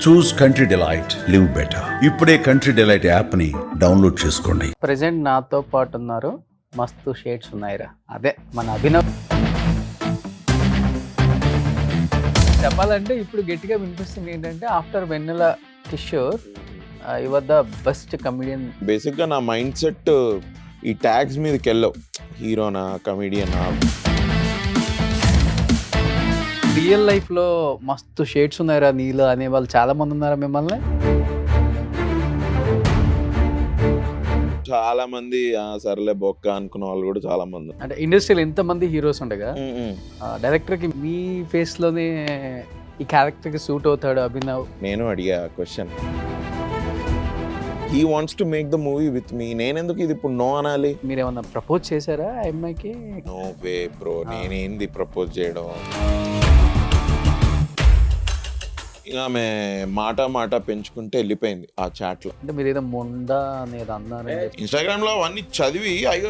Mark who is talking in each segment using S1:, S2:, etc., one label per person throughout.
S1: చూస్ country delight live better. ఇప్పుడే country delight app ని download చేసుకోండి.
S2: ప్రెసెంట్ నాతో పాటు ఉన్నారు, మస్తు షేడ్స్ ఉన్నాయిరా. అదే మన అభినవ్. చెప్పాలంటే ఇప్పుడు గట్టిగా వినిపిస్తుంది ఏంటంటే after Vennela Kishore your the best comedian.
S3: బేసిక్గా నా మైండ్ సెట్ ఈ ట్యాగ్స్ మీదకి వెళ్ళవు, హీరోనా కమెడియనా.
S2: రియల్ లైఫ్ లో మస్తు షేడ్స్ ఉన్నాయిరా నీలో అనే వాళ్ళు చాలా మంది ఉన్నారా మిమ్మల్ని?
S3: చాలా మంది సర్లే బొక్క అనుకున్న వాళ్ళు కూడా చాలా మంది.
S2: అంటే ఇండస్ట్రీలో ఎంత మంది హీరోస్ ఉండగా డైరెక్టర్ కి మీ ఫేస్ లోనే ఈ క్యారెక్టర్ కి సూట్ అవుతాడు అభినవ్.
S3: నేను అడిగా question, he wants to make the movie with me, నేనెందుకు ఇది ఇప్పుడు నో అనాలి?
S2: మీరు ఏమన్నా ప్రపోజ్ చేశారా ఆ అమ్మాయికి?
S3: నో వే బ్రో, నేనేంది ప్రపోజ్ చేయడం. ఇక ఆమె మాట పెంచుకుంటే వెళ్ళిపోయింది ఆ చాట్ లో.
S2: అంటే మీరు ఏదో మొండా అనేది అన్నారు
S3: ఇన్స్టాగ్రామ్ లో అవన్నీ చదివి అయ్యో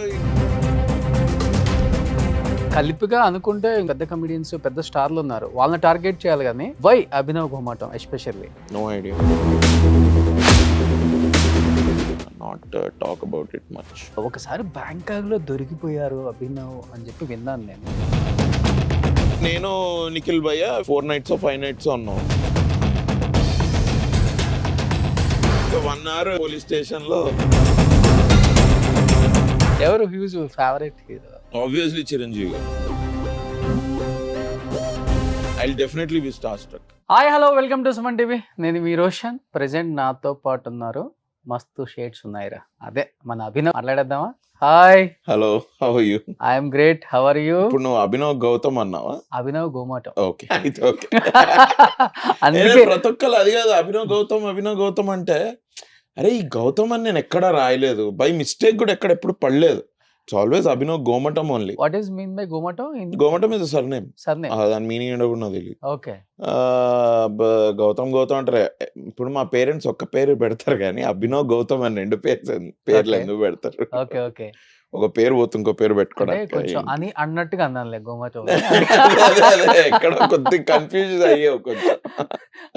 S2: కలిపిగా అనుకుంటే పెద్ద కమెడియన్స్ పెద్ద స్టార్లు ఉన్నారు, వాళ్ళని టార్గెట్ చేయాలి కానీ why Abhinav Gomatam especially?
S3: No idea, not talk about it much.
S2: ఒకసారి బ్యాంకాక్ లో దొరికిపోయారు అభినవ్ అని చెప్పి విన్నాను నేను.
S3: నేను నిఖిల్ భయ్య 4 nights 5 nights ఉన్నాం. 1 hour పోలీస్ స్టేషన్ లో.
S2: ఎవరు huge favourite hero?
S3: Obviously Chiranjeevi గారు. I will definitely be star struck.
S2: Hi hello welcome to Suman TV. నేను మీ రోషన్. ప్రెసెంట్ నాతో పాటు ఉన్నారు, మస్తు షేడ్స్ ఉన్నాయిరా. అదే మన అభినవ్. మాట్లాడేద్దామా? Hi
S3: hello, how are you?
S2: I'm great, how are you?
S3: ఇప్పుడు నువ్వు అభినవ్ గౌతమ్ అన్నావా?
S2: అభినవ్ ఘోమాటం.
S3: ఓకే అయితే ఓకే.
S2: అందుకే
S3: ప్రతి ఒక్కరు అది కాదు, అభినవ్ గౌతమ్ అంటే అరే ఈ గౌతమ్ అని నేను ఎక్కడా రాయలేదు, బై మిస్టేక్ కూడా ఎప్పుడు పడలేదు. It's always Abhinav Gomatam only.
S2: What is mean by Gomatam?
S3: Gomatam is surname.
S2: Surname.
S3: దాని మీనింగ్ ఏంటో కూడా నాకు తెలియదు.
S2: ఓకే.
S3: గౌతమ్ అంటారు. ఇప్పుడు మా పేరెంట్స్ ఒక్క పేరు పెడతారు కానీ అభినవ్ గౌతమ్ అని 2 పేర్లు ఎందుకు పెడతారు?
S2: Okay okay.
S3: ఒక పేరు పోతే ఇంకో పేరు పెట్టుకోవడానికి
S2: కొంచెం అని అన్నట్టుగా అన్నానులే ఘోమాటం.
S3: ఎక్కడ కొద్దిగా కన్ఫ్యూజ్ అయ్యావు కొంచెం.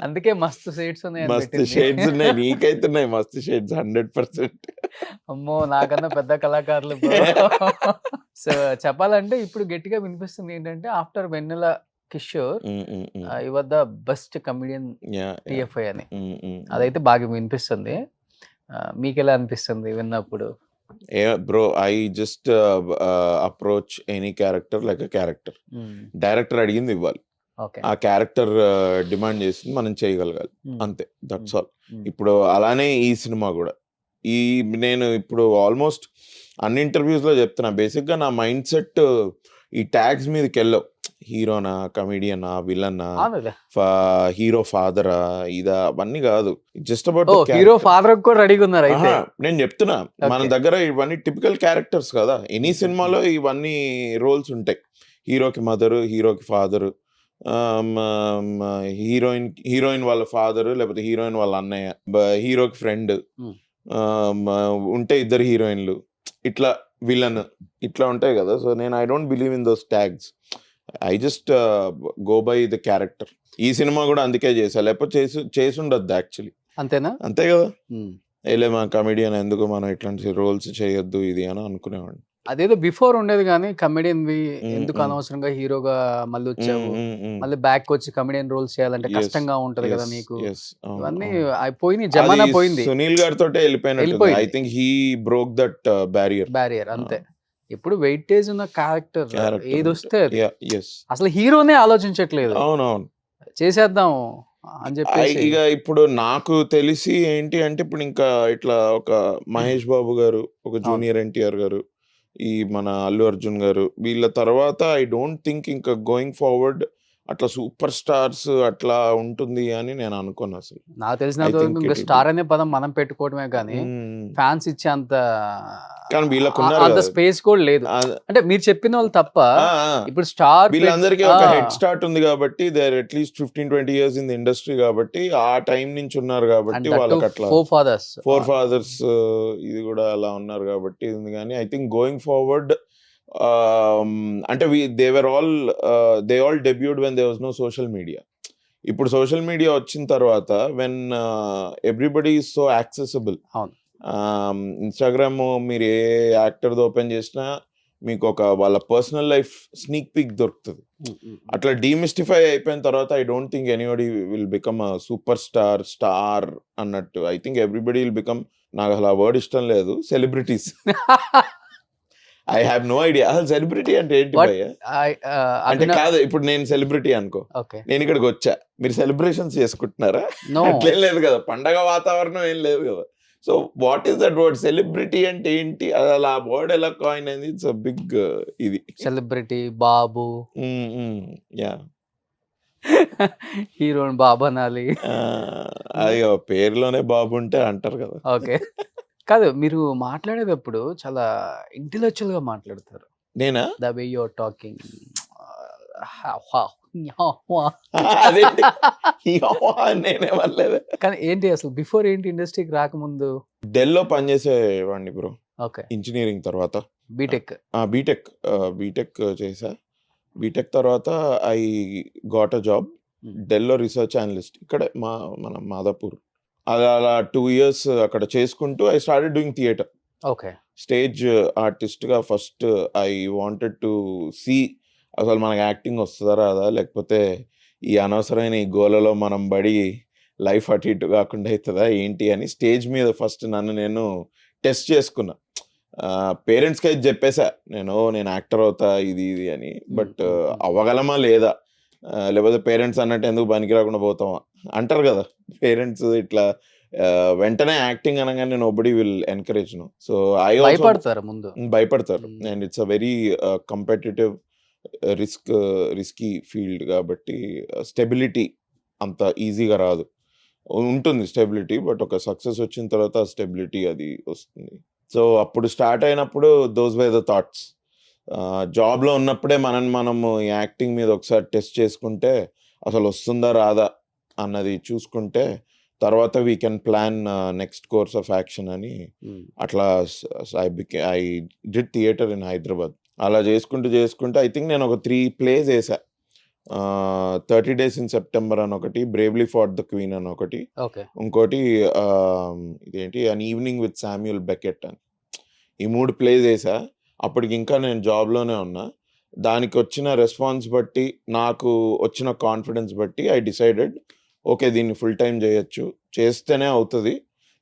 S2: అందుకే మస్తు షేడ్స్ ఉన్నాయి.
S3: మస్తు షేడ్స్ ఉన్నాయి, నీకైతే ఉన్నాయి మస్తు షేడ్స్ 100%.
S2: అమ్మో నాకన్నా పెద్ద కళాకారులు. సో చెప్పాలంటే ఇప్పుడు గట్టిగా వినిపిస్తుంది ఏంటంటే after Vennela Kishore your the best comedian TFI అని. అదైతే బాగా వినిపిస్తుంది. మీకు ఎలా అనిపిస్తుంది విన్నప్పుడు?
S3: Bro, I just approach any character like a character. Director అడిగింది ఇవ్వాలి, ఆ క్యారెక్టర్ డిమాండ్ చేసింది మనం చేయగలగాలి, అంతే. That's all. ఇప్పుడు అలానే ఈ సినిమా కూడా నేను ఇప్పుడు ఆల్మోస్ట్ అన్ని ఇంటర్వ్యూస్ లో చెప్తున్నా, బేసిక్ గా నా మైండ్ సెట్ ఈ ట్యాగ్స్ మీదకి వెళ్ళవు, హీరోనా కమెడియనా విలన్నా హీరో ఫాదరా ఇదా అవన్నీ కాదు. జస్ట్ అబౌట్
S2: హీరో ఫాదర్ కూడా రెడీగా ఉన్నారు.
S3: నేను చెప్తున్నా మన దగ్గర ఇవన్నీ టిపికల్ క్యారెక్టర్స్ కదా. ఎనీ సినిమాలో ఇవన్నీ రోల్స్ ఉంటాయి. హీరోకి మదరు, హీరోకి ఫాదరు, హీరోయిన్ వాళ్ళ ఫాదరు లేకపోతే హీరోయిన్ వాళ్ళ అన్నయ్య, హీరోకి ఫ్రెండ్ ఉంటే 2 హీరోయిన్లు, ఇట్లా విలన్, ఇట్లా ఉంటాయి కదా. సో నేను I don't believe in those tags. I just go by the character. ఈ సినిమా కూడా అందుకే చేసా, లేకపోతే చేసి ఉండద్దు యాక్చువల్లీ.
S2: అంతేనా?
S3: అంతే కదా. ఏలే మా కమెడియన్ ఎందుకు మనం ఇట్లాంటి రోల్స్ చేయొద్దు ఇది అని అనుకునేవాడిని.
S2: అదేదో బిఫోర్ ఉండేది కానీ కమెడియన్ ఎందుకు అనవసరంగా హీరోగా మళ్ళీ వచ్చావు, మళ్ళీ బ్యాక్ వచ్చి కమెడియన్ రోల్స్ చేయాలంటే కష్టంగా ఉంటది కదా నీకు. ఇవన్నీ అయిపోయింది, జమానా పోయింది.
S3: సునీల్ గారితో వెళ్ళిపోయినట్టు. I think he broke that barrier.
S2: అంతే. ఇప్పుడు వెయిటేజ్ ఉన్న క్యారెక్టర్ ఏది వస్తే అసలు హీరోనే ఆలోచించట్లేదు,
S3: అవునవును
S2: చేసేద్దాం అని చెప్పి.
S3: ఇక ఇప్పుడు నాకు తెలిసి ఏంటి అంటే ఇప్పుడు ఇంకా ఇట్లా ఒక మహేష్ బాబు గారు, ఒక జూనియర్ ఎన్టీఆర్ గారు, ఈ మన అల్లు అర్జున్ గారు, వీళ్ళ తర్వాత ఐ డోంట్ థింక్ ఇంకా గోయింగ్ ఫార్వర్డ్ అట్లా సూపర్ స్టార్స్ అట్లా ఉంటుంది అని నేను అనుకోను అసలు.
S2: నాకు తెలిసిన స్టార్ అనే పదం మనం పెట్టుకోవడమే కానీ ఫ్యాన్స్ ఇచ్చే అంత స్పేస్ కూడా లేదు. అంటే మీరు చెప్పిన వాళ్ళు తప్ప ఇప్పుడు స్టార్
S3: వీళ్ళందరికీ ఒక హెడ్ స్టార్ట్ ఉంది కాబట్టి there at least 15-20 years in the industry కాబట్టి ఆ టైం నుంచి ఉన్నారు కాబట్టి వాళ్ళకి అట్లా 4 fathers ఇది కూడా అలా ఉన్నారు కాబట్టి ఉంది. కానీ ఐ థింక్ గోయింగ్ ఫార్వర్డ్ అంటే they all debuted when there was no social media. ఇప్పుడు సోషల్ మీడియా వచ్చిన తర్వాత when everybody is so accessible.
S2: అవును.
S3: ఇన్స్టాగ్రామ్ మీరు ఏ యాక్టర్ది ఓపెన్ చేసినా మీకు ఒక వాళ్ళ పర్సనల్ లైఫ్ స్నీక్ పిక్ దొరుకుతుంది. అట్లా డీమిస్టిఫై అయిపోయిన తర్వాత I don't think anybody will become a superstar అన్నట్టు. I think everybody will become, నాకు అసలు ఆ వర్డ్ ఇష్టం లేదు, celebrities. I have no idea అసలు సెలబ్రిటీ అంటే ఏంటి భయ్య. అంటే కాదు, ఇప్పుడు నేను సెలబ్రిటీ అనుకో,
S2: ఓకే.
S3: నేను ఇక్కడికి వచ్చా, మీరు సెలబ్రేషన్స్ చేసుకుంటున్నారా?
S2: నో.
S3: అట్లేం లేదు కదా, పండగ వాతావరణం ఏం లేదు కదా. So what is that word celebrity అంటే ఏంటి, అసలు ఆ వర్డ్ ఎలా కాయిన్ అయింది? ఇట్స్ బిగ్ ఇది
S2: సెలబ్రిటీ బాబు,
S3: యా
S2: హీరోని బాబు అనాలి.
S3: అయ్యో పేరులోనే బాబు ఉంటే అంటారు కదా.
S2: ఓకే. కాదు, మీరు మాట్లాడేటప్పుడు చాలా ఇంటెలెక్చువల్ గా మాట్లాడతారు.
S3: నేనా?
S2: The way you are talking.
S3: అదేంటి నేనేమనలేదు.
S2: కానీ ఏంటి అసలు బిఫోర్ ఏంటి ఇండస్ట్రీకి రాకముందు?
S3: డెల్లో పనిచేసేవాడిని బ్రో.
S2: ఓకే.
S3: ఇంజనీరింగ్ తర్వాత
S2: బీటెక్.
S3: బీటెక్ చేసా. బీటెక్ తర్వాత ఐ గాట్ అ జాబ్ డెల్లో రీసెర్చ్ అనలిస్ట్ ఇక్కడే మన మాదాపూర్. అలా 2 years అక్కడ చేసుకుంటూ I started doing theatre.
S2: Okay.
S3: Stage ఆర్టిస్ట్గా first I wanted to see అసలు మనకి యాక్టింగ్ వస్తుందా రాదా, లేకపోతే ఈ అనవసరమైన ఈ గోలలో మనం బడి లైఫ్ అటు ఇటు కాకుండా అవుతుందా ఏంటి అని స్టేజ్ మీద ఫస్ట్ నన్ను నేను టెస్ట్ చేసుకున్నా. పేరెంట్స్కి అయితే చెప్పేసా నేను యాక్టర్ అవుతా ఇది అని, బట్ అవ్వగలమా లేదా, లేకపోతే పేరెంట్స్ అన్నట్టు ఎందుకు పనికి రాకుండా పోతామా అంటారు కదా పేరెంట్స్. ఇట్లా వెంటనే యాక్టింగ్ అనగానే nobody will encourage no. So I
S2: భయపడతారు ముందు,
S3: భయపడతారు. And it's a very competitive risky field కాబట్టి స్టెబిలిటీ అంత ఈజీగా రాదు. ఉంటుంది స్టెబిలిటీ, బట్ ఒక సక్సెస్ వచ్చిన తర్వాత స్టెబిలిటీ అది వస్తుంది. సో అప్పుడు స్టార్ట్ అయినప్పుడు దోస్ వే ద థాట్స్. జాబ్లో ఉన్నప్పుడే మనము యాక్టింగ్ మీద ఒకసారి టెస్ట్ చేసుకుంటే అసలు వస్తుందా రాదా అన్నది చూసుకుంటే తర్వాత we can plan next course of action అని. అట్లా I did theatre in Hyderabad. అలా చేసుకుంటూ ఐ థింక్ నేను ఒక 3 plays వేసా. 30 Days in September అని ఒకటి, బ్రేవ్లీ ఫాట్ ద క్వీన్ అని ఒకటి, ఇంకోటి ఇదేంటి అన్ ఈవినింగ్ విత్ శామ్యూల్ బెకెట్ అని. ఈ 3 plays వేసా. అప్పటికి ఇంకా నేను జాబ్లోనే ఉన్నా. దానికి వచ్చిన రెస్పాన్స్ బట్టి, నాకు వచ్చిన కాన్ఫిడెన్స్ బట్టి ఐ డిసైడెడ్ ఓకే దీన్ని ఫుల్ టైం చేయొచ్చు, చేస్తేనే అవుతుంది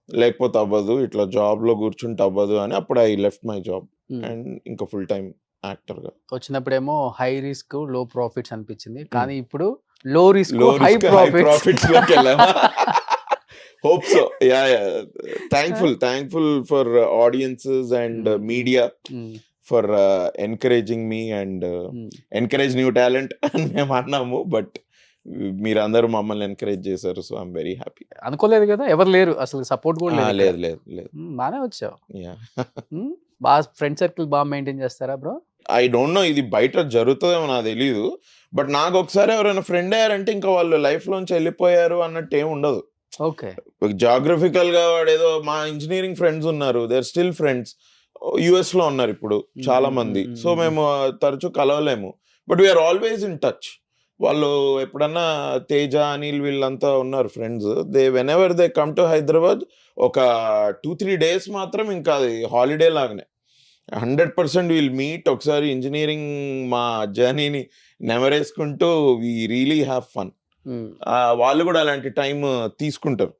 S3: లేకపోతే అవ్వదు, ఇట్లా జాబ్లో కూర్చుంటే అవ్వదు అని. అప్పుడు I left my job and ఇంకా ఫుల్ టైం యాక్టర్గా.
S2: వచ్చినప్పుడేమో హై రిస్క్ లో ప్రాఫిట్స్ అనిపించింది, కానీ ఇప్పుడు లో రిస్క్ హై
S3: ప్రాఫిట్స్ లోకి వెళ్ళామా? Hope so. Ya thankful for audiences and media for encouraging me and encourage new talent అని మేము అన్నాము, బట్ మీరందరూ మమ్మల్ని ఎన్కరేజ్ చేశారు. So I'm very happy.
S2: అనుకోలేదు కదా, ఎవరు లేరు అసలు, సపోర్ట్ కూడా
S3: లేదు.
S2: బాగానే వచ్చావు. బాగా ఫ్రెండ్ సర్కిల్ బాగా మెయింటైన్ చేస్తారా బ్రో?
S3: ఐ డోంట్ నో ఇది బయట జరుగుతుందేమో నాకు తెలియదు, బట్ నాకు ఒకసారి ఎవరైనా ఫ్రెండ్ అయ్యారంటే ఇంకా వాళ్ళు లైఫ్లోంచి వెళ్ళిపోయారు అన్నట్టు ఏమి ఉండదు.
S2: ఓకే.
S3: జాగ్రఫికల్గా వాడేదో మా ఇంజనీరింగ్ ఫ్రెండ్స్ ఉన్నారు, దే ఆర్ స్టిల్ ఫ్రెండ్స్. యుఎస్లో ఉన్నారు ఇప్పుడు చాలా మంది. సో మేము తరచూ కలవలేము, but we're always in touch. వాళ్ళు ఎప్పుడన్నా తేజ, అనిల్ వీళ్ళంతా ఉన్నారు friends. Whenever they come to Hyderabad ఒక 2-3 days మాత్రం ఇంకా అది హాలిడే లాగానే 100% విల్ మీట్. ఒకసారి ఇంజనీరింగ్ మా జర్నీని నెమరేసుకుంటూ వీ రియలీ హ్యావ్ ఫన్. వాళ్ళు కూడా అలాంటి టైం తీసుకుంటారు.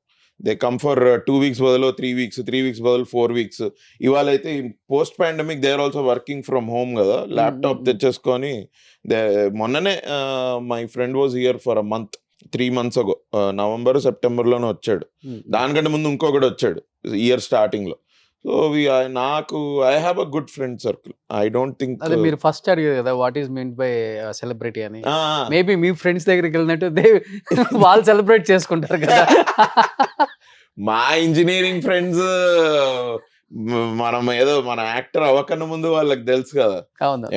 S3: దే కమ్ ఫర్ 2 weeks బదులు 3 weeks, 3 weeks బదులు 4 weeks. ఇవాళ అయితే post pandemic they are also working from home కదా, ల్యాప్టాప్ తెచ్చేసుకొని. మొన్ననే my friend was here for a month 3 months ago. November సెప్టెంబర్లోనే వచ్చాడు. దానికంటే ముందు ఇంకొకటి వచ్చాడు ఇయర్ స్టార్టింగ్లో. So I have a good friend circle. I don't think.
S2: అదే మీరు ఫస్ట్ అడిగారు కదా what is mean by celebrity అని. మేబీ మీ ఫ్రెండ్స్ దగ్గరికి వెళ్ళినట్టు వాళ్ళు సెలబ్రేట్ చేసుకుంటారు కదా.
S3: మా ఇంజనీరింగ్ ఫ్రెండ్స్ మనం ఏదో మన యాక్టర్ అవ్వకన్నా ముందు వాళ్ళకి తెలుసు కదా,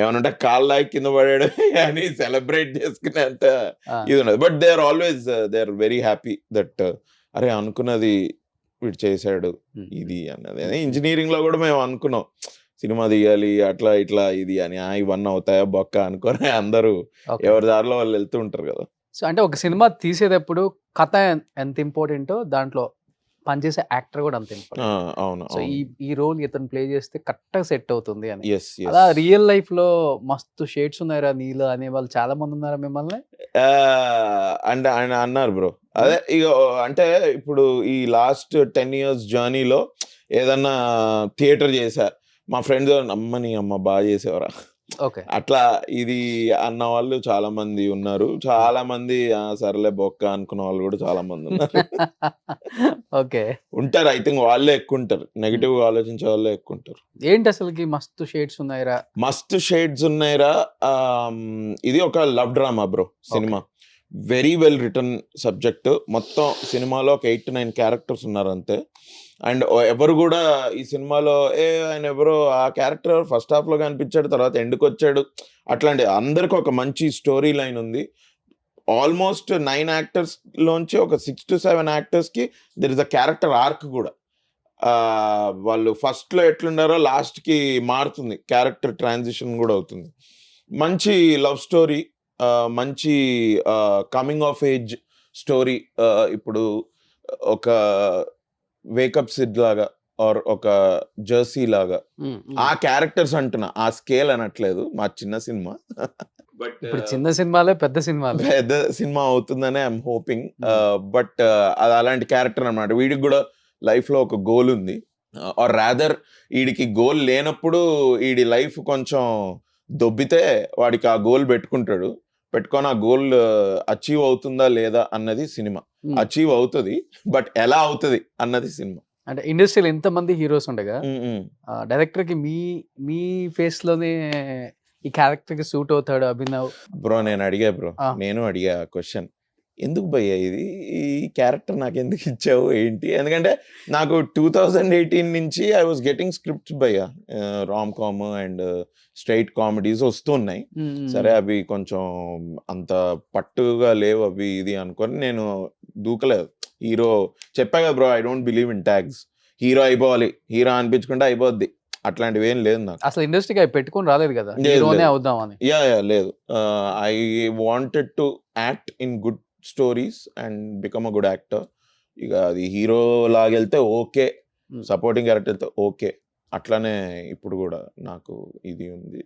S3: ఏమనంటే కాళ్ళ కింద పడాడు అని సెలబ్రేట్ చేసుకునేంత ఇది ఉన్నది. But they are always they are very happy that అరే అనుకున్నది వీడు చేశాడు ఇది అన్నది. ఇంజనీరింగ్ లో కూడా మేము అనుకున్నాం సినిమా తీయాలి అట్లా ఇట్లా ఇది అని. ఇవన్నీ అవుతాయా బొక్క అనుకొని అందరూ ఎవరి దారిలో వాళ్ళు వెళ్తూ ఉంటారు కదా.
S2: సో అంటే ఒక సినిమా తీసేటప్పుడు కథ ఎంత ఇంపార్టెంటో దాంట్లో పనిచేసే యాక్టర్ కూడా అంత ఇంపార్టెంట్.
S3: అవును.
S2: సో ఈ రోల్ ఇతను ప్లే చేస్తే కరెక్ట్‌గా సెట్ అవుతుంది అని.
S3: యెస్.
S2: అలా రియల్ లైఫ్‌లో మస్తు షేడ్స్ ఉన్నాయిరా నీలో అనేవాళ్ళు చాలా మంది ఉన్నారా మిమ్మల్ని?
S3: అంటే ఆయన అన్నారు బ్రో. అదే ఇగ అంటే ఇప్పుడు ఈ లాస్ట్ 10 ఇయర్స్ జర్నీలో ఏదన్నా థియేటర్ చేశా. మా ఫ్రెండ్స్ "అమ్మ నీ అమ్మ బాగా చేసావురా"
S2: ఓకే.
S3: అట్లా ఇది అన్న వాళ్ళు చాలా మంది ఉన్నారు. చాలా మంది సర్లే బొక్క అనుకున్న వాళ్ళు కూడా చాలా మంది ఉన్నారు.
S2: ఓకే.
S3: ఉంటారు. ఐ థింక్ వాళ్ళే ఎక్కువుంటారు. నెగెటివ్‌గా ఆలోచించే వాళ్ళే ఎక్కువుంటారు.
S2: ఏంటి అసలకి మస్తు షేడ్స్ ఉన్నాయిరా?
S3: మస్తు షేడ్స్ ఉన్నాయిరా. ఇది ఒక లవ్ డ్రామా బ్రో సినిమా. Very well written subject. మొత్తం సినిమాలో ఒక 8-9 క్యారెక్టర్స్ ఉన్నారు అంతే. అండ్ ఎవరు కూడా ఈ సినిమాలో ఆయన ఎవరో ఆ క్యారెక్టర్ ఫస్ట్ హాఫ్‌లో కనిపించాడు. తర్వాత ఎండ్‌కొచ్చాడు. అట్లాంటి అందరికి ఒక మంచి స్టోరీ లైన్ ఉంది. ఆల్మోస్ట్ 9 యాక్టర్స్ లోంచి ఒక 6-7 యాక్టర్స్‌కి there is a character arc కూడా. వాళ్ళు ఫస్ట్‌లో ఎట్లున్నారో లాస్ట్‌కి మారుతుంది. క్యారెక్టర్ ట్రాన్సిషన్ కూడా అవుతుంది. మంచి లవ్ స్టోరీ. మంచి కమింగ్ ఆఫ్ ఏజ్ స్టోరీ. ఇప్పుడు ఒక వేకప్ సిడ్ లాగా ఆర్ ఒక జెర్సీ లాగా ఆ క్యారెక్టర్స్ అంటున్నా. ఆ స్కేల్ అనట్లేదు. మా చిన్న సినిమా. బట్
S2: ఇప్పుడు చిన్న సినిమాలే పెద్ద సినిమాలు.
S3: పెద్ద సినిమా అవుతుందనే ఐఎమ్ హోపింగ్. బట్ అది అలాంటి క్యారెక్టర్ అన్నమాట. వీడికి కూడా లైఫ్‌లో ఒక గోల్ ఉంది. ఆర్ రాదర్ వీడికి గోల్ లేనప్పుడు వీడి లైఫ్ కొంచెం దొబ్బితే వాడికి ఆ గోల్ పెట్టుకుంటాడు. పెట్టుకొని ఆ గోల్ అచీవ్ అవుతుందా లేదా అన్నది సినిమా. అచీవ్ అవుతది. బట్ ఎలా అవుతది అన్నది సినిమా.
S2: అంటే ఇండస్ట్రీలో ఎంతమంది హీరోస్ ఉండగా డైరెక్టర్‌కి మీ ఫేస్‌లోనే ఈ క్యారెక్టర్‌కి సూట్ అవుతాడు అభినవ్.
S3: బ్రో నేను అడిగా క్వశ్చన్. ఎందుకు భయ్యా ఇది? ఈ క్యారెక్టర్ నాకెందుకు ఇచ్చావు ఏంటి? ఎందుకంటే నాకు 2018 నుంచి ఐ వాస్ గెట్టింగ్ స్క్రిప్ట్స్ భయ్యా. Rom com and straight comedies వస్తున్నాయి. సరే అవి కొంచెం అంత పట్టుగా లేవు అవి ఇది అనుకొని నేను దూకలేదు. హీరో చెప్పా కదా bro, I don't believe in tags. Hero అయిపోవాలి. హీరో అనిపించుకుంటే అయిపోద్ది. అట్లాంటివి ఏం లేదు నాకు.
S2: అసలు ఇండస్ట్రీకి అవి పెట్టుకొని రాలేదు కదా. హీరోనే అవుదామని.
S3: లేదు. I wanted to act in good stories and become a good actor. ఇక అది హీరో లాగెళ్తే ఓకే. సపోర్టింగ్ క్యారెక్టర్ వెళ్తే ఓకే. అట్లానే ఇప్పుడు కూడా నాకు ఇది ఉంది.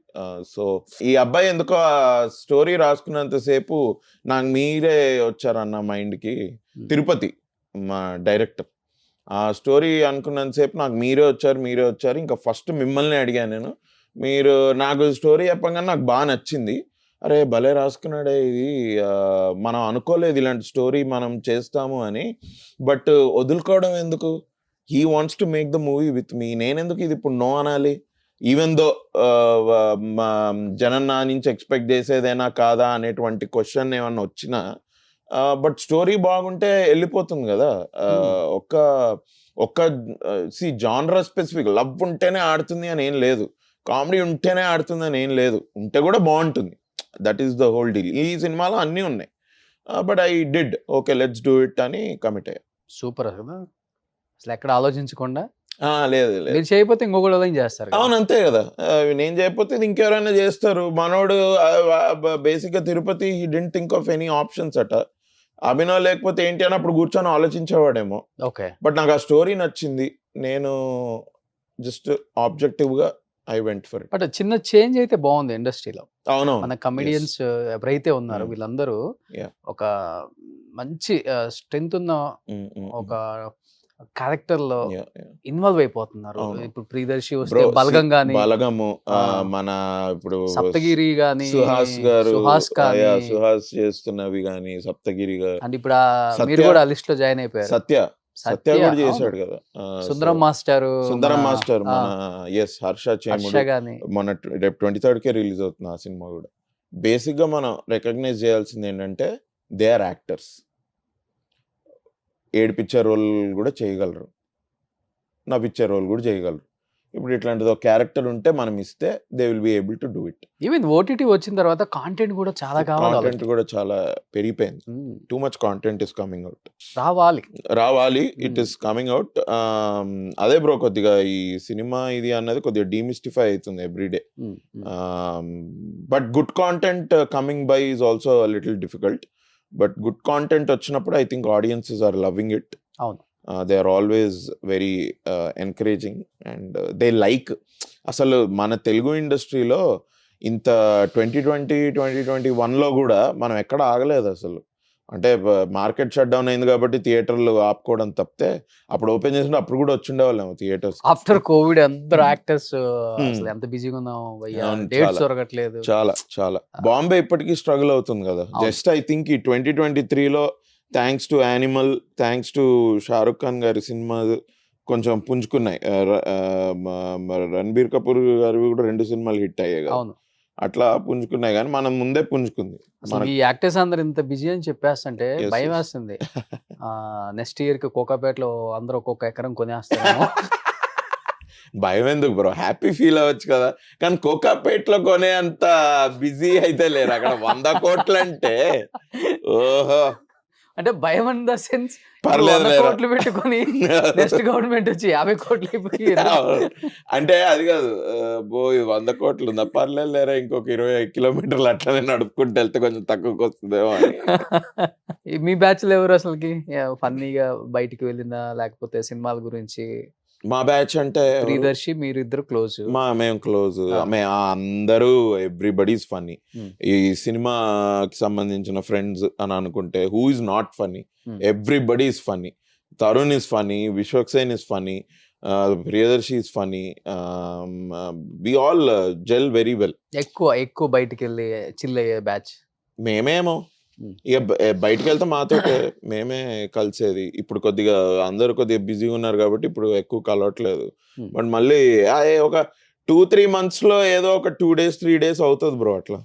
S3: సో ఈ అబ్బాయి ఎందుకో ఆ స్టోరీ రాసుకున్నంతసేపు నాకు మీరే వచ్చారన్న మైండ్కి. తిరుపతి మా డైరెక్టర్. ఆ స్టోరీ అనుకున్నంతసేపు నాకు మీరే వచ్చారు. ఇంకా ఫస్ట్ మిమ్మల్ని అడిగాను నేను. మీరు నాకు స్టోరీ చెప్పగానే నాకు బాగా నచ్చింది. అరే భలే రాసుకున్నాడే ఇది. మనం అనుకోలేదు ఇలాంటి స్టోరీ మనం చేస్తాము అని. బట్ వదులుకోవడం ఎందుకు? He wants to make the movie with me. నేనెందుకు ఇది ఇప్పుడు నో అనాలి? ఈవెన్ దో జనం నా నుంచి ఎక్స్పెక్ట్ చేసేదేనా కాదా అనేటువంటి క్వశ్చన్ ఏమన్నా వచ్చినా బట్ స్టోరీ బాగుంటే వెళ్ళిపోతుంది కదా. ఒక్క జానరా స్పెసిఫిక్ లవ్ ఉంటేనే ఆడుతుంది అని ఏం లేదు. కామెడీ ఉంటేనే ఆడుతుంది అని ఏం లేదు. ఉంటే కూడా బాగుంటుంది. That is the whole deal. ఈ సినిమాలో అన్నీ ఉన్నాయి. But I did okay let's do it అని కమిట్ అయ్యా.
S2: సూపర్ అసలు. అసలు ఎక్కడ ఆలోచించకుండా.
S3: లేదు
S2: మీరు చేయకపోతే ఇంకొకటి ఏం చేస్తారు.
S3: అవును అంతే కదా. నేను చేయకపోతే ఇది ఇంకెవరైనా చేస్తారు. మనోడు బేసిక్గా Tirupati he didn't think of any options అట. అభినవ్ లేకపోతే ఏంటి అని అప్పుడు కూర్చొని ఆలోచించేవాడేమో.
S2: ఓకే.
S3: బట్ నాకు ఆ స్టోరీ నచ్చింది. నేను జస్ట్ ఆబ్జెక్టివ్గా I went for it.
S2: But చిన్న చేంజ్ అయితే బాగుంది ఇండస్ట్రీలో.
S3: అవును.
S2: మన కమెడియన్స్ ఎవరైతే ఉన్నారో వీళ్ళందరూ ఒక మంచి స్ట్రెంగ్త్ ఉన్న ఒక క్యారెక్టర్ లో ఇన్వాల్వ్ అయిపోతున్నారు. ఇప్పుడు ప్రియదర్శి వస్తే బలగం గాని,
S3: బలగము మన ఇప్పుడు
S2: సప్తగిరి గాని,
S3: సుహాస్ చేస్తున్నవి గాని సప్తగిరి గారు.
S2: అంటే ఇప్పుడు మీరు కూడా లిస్ట్ లో జాయిన్ అయిపోయారు.
S3: సత్య కూడా చేశాడు కదా.
S2: సుందరం మాస్టర్
S3: మన హర్ష చేముడు మన రేపు 23rd కే రిలీజ్ అవుతుంది ఆ సినిమా కూడా. బేసిక్ గా మనం రికగ్నైజ్ చేయాల్సింది ఏంటంటే దే ఆర్ యాక్టర్స్. ఏడిపించే రోల్ కూడా చేయగలరు, నవ్విచ్చే రోల్ కూడా చేయగలరు. ఇప్పుడు ఇట్లాంటిది ఒక క్యారెక్టర్ ఉంటే మనం ఇస్తే they will be able to do it.
S2: Even OTT వచ్చిన తర్వాత కాంటెంట్ కూడా చాలా కావాలి.
S3: కాంటెంట్ కూడా చాలా పెరిగిపోయింది. Too much content is coming out.
S2: రావాలి.
S3: It is coming out. అదే బ్రో కొద్దిగా ఈ సినిమా ఇది అన్నది కొద్దిగా డీమిస్టిఫై అవుతుంది everyday. But good content coming by is also little difficult. But good content వచ్చినప్పుడు I think audiences are loving it.
S2: అవును.
S3: They are always very encouraging and they like. అసలు మన తెలుగు ఇండస్ట్రీలో ఇంత 2020-2021లో కూడా మనం ఎక్కడ ఆగలేదు అసలు. అంటే మార్కెట్ షట్ డౌన్ అయింది కాబట్టి థియేటర్లు ఆపుకోవడం తప్పితే అప్పుడు ఓపెన్ చేసినప్పుడు అప్పుడు కూడా వచ్చిండేవాళ్ళేమో థియేటర్స్.
S2: ఆఫ్టర్ కోవిడ్ అందరు యాక్టర్స్ అసలు ఎంత బిజీగా ఉన్నాం భయ్యా,
S3: అవును,
S2: డేట్స్
S3: చాలా.
S2: దొరకట్లేదు.
S3: చాలా బాంబే ఇప్పటికీ స్ట్రగుల్ అవుతుంది కదా.
S2: అవును.
S3: జస్ట్ ఐ థింక్ ఈ 2023లో thanks to Animal, thanks to Shah Rukh Khan గారి సినిమా కొంచెం పుంజుకున్నాయి. రణబీర్ కపూర్ గారివి కూడా 2 సినిమాలు హిట్ అయ్యాయి కదా.
S2: అవును.
S3: అట్లా పుంజుకున్నాయి కానీ మనం ముందే పుంజుకుంది.
S2: అసలు ఈ యాక్టర్స్ అందరు ఇంత బిజీ అని చెప్పేస్తుంటే
S3: Yes,
S2: భయం
S3: yes.
S2: వేస్తుంది. నెక్స్ట్ ఇయర్ కి కోకాపేటలో అందరూ ఒక్కొక్క ఎకరం కొనేస్తారేమో.
S3: భయం ఎందుకు బ్రో, హ్యాపీ ఫీల్ అవ్వచ్చు కదా. కానీ కోకాపేటలో కొనే అంత బిజీ అయితే లేరు అక్కడ. 100 కోట్లు అంటే ఓహో
S2: అంటే భయం ఇన్ ద సెన్స్
S3: పర్లేదు లేరా.
S2: కోట్లు పెట్టుకొని నెక్స్ట్ గవర్నమెంట్ వచ్చి 50 కోట్లు అయిపోయి
S3: అంటే అది కాదు, బో 100 కోట్లు ఉందా, పర్లేదు లేరా, ఇంకొక 20 కిలోమీటర్లు అట్లనే నడుపుకుంటూ వెళ్తే కొంచెం తక్కువకి వస్తుందేమో అని.
S2: మీ బ్యాచ్ లో ఎవరు అసలుకి ఫన్నీగా బయటికి వెళ్ళిందా, లేకపోతే సినిమాల గురించి?
S3: మా బ్యాచ్ అంటే ఎవరు?
S2: ప్రియదర్శి మీరు ఇద్దరు క్లోజ్.
S3: మేము క్లోజ్.
S2: ఆ.
S3: అందరూ ఎవ్రీబడీస్ ఫన్నీ.
S2: Hmm.
S3: ఈ సినిమాకి సంబంధించిన ఫ్రెండ్స్ అని అనుకుంటే who is not funny?
S2: Hmm.
S3: Everybody is funny. Tarun is funny, Vishwaksen is funny, Priyadarshi is funny. We all gel very well.
S2: ఎక్కువ బయటికి వెళ్ళి చిల్ అయ్యే బ్యాచ్
S3: మేమేమో
S2: Hmm.
S3: ఇక బయటికి వెళ్తే మాతో మేమే కలిసేది. ఇప్పుడు కొద్దిగా అందరూ కొద్దిగా బిజీగా ఉన్నారు కాబట్టి ఇప్పుడు ఎక్కువ కలవట్లేదు.
S2: Hmm.
S3: బట్ మళ్ళీ ఒక 2-3 months లో ఏదో ఒక 2 days 3 days అవుతుంది బ్రో. అట్లా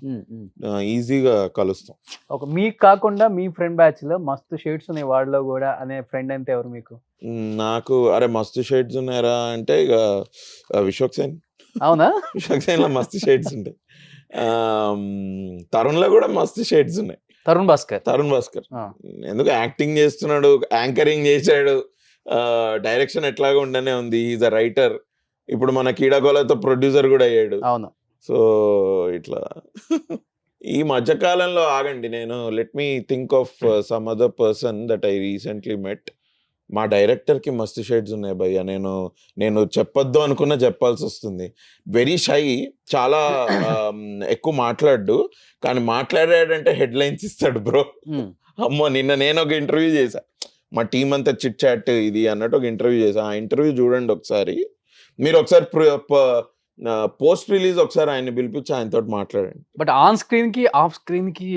S3: ఈజీగా కలుస్తాం.
S2: ఒక మీకు కాకుండా మీ ఫ్రెండ్ బ్యాచ్ లో మస్తు షేడ్స్ ఉన్నాయి వాడిలో కూడా అనే ఫ్రెండ్ అంటే ఎవరు మీకు?
S3: నాకు అరే మస్తు షేడ్స్ ఉన్నాయరా అంటే ఇక విశ్వక్సేన్.
S2: అవునా?
S3: విశ్వక్సేన్ లో మస్తు షేడ్స్ ఉంటాయి. తరుణ్ లో కూడా మస్తు షేడ్స్ ఉన్నాయి.
S2: తరుణ్ భాస్కర్. ఆ.
S3: ఎందుకు యాక్టింగ్ చేస్తున్నాడు, యాంకరింగ్ చేశాడు, డైరెక్షన్ ఎట్లాగా ఉండనే ఉంది. Is a writer. ఇప్పుడు మన కీడాకోలతో ప్రొడ్యూసర్ కూడా అయ్యాడు.
S2: అవును.
S3: సో ఇట్లా ఈ మధ్యకాలంలో ఆగండి, నేను let me think of some other person that I recently met. మా డైరెక్టర్కి మస్తు షేడ్స్ ఉన్నాయి భయ్య. నేను చెప్పొద్దు అనుకున్నా చెప్పాల్సి వస్తుంది. వెరీ షై, చాలా ఎక్కువ మాట్లాడు. కానీ మాట్లాడాడంటే హెడ్ లైన్స్ ఇస్తాడు బ్రో. అమ్మో, నిన్న నేను ఒక ఇంటర్వ్యూ చేశా. మా టీం అంతా చిట్ చాట్ ఇది అన్నట్టు ఒక ఇంటర్వ్యూ చేశా. ఆ ఇంటర్వ్యూ చూడండి ఒకసారి. మీరు ఒకసారి పోస్ట్ రిలీజ్ ఒకసారి ఆయన పిలిపించి ఆయనతో మాట్లాడండి.
S2: బట్ ఆన్ స్క్రీన్ కి ఆఫ్ స్క్రీన్ కి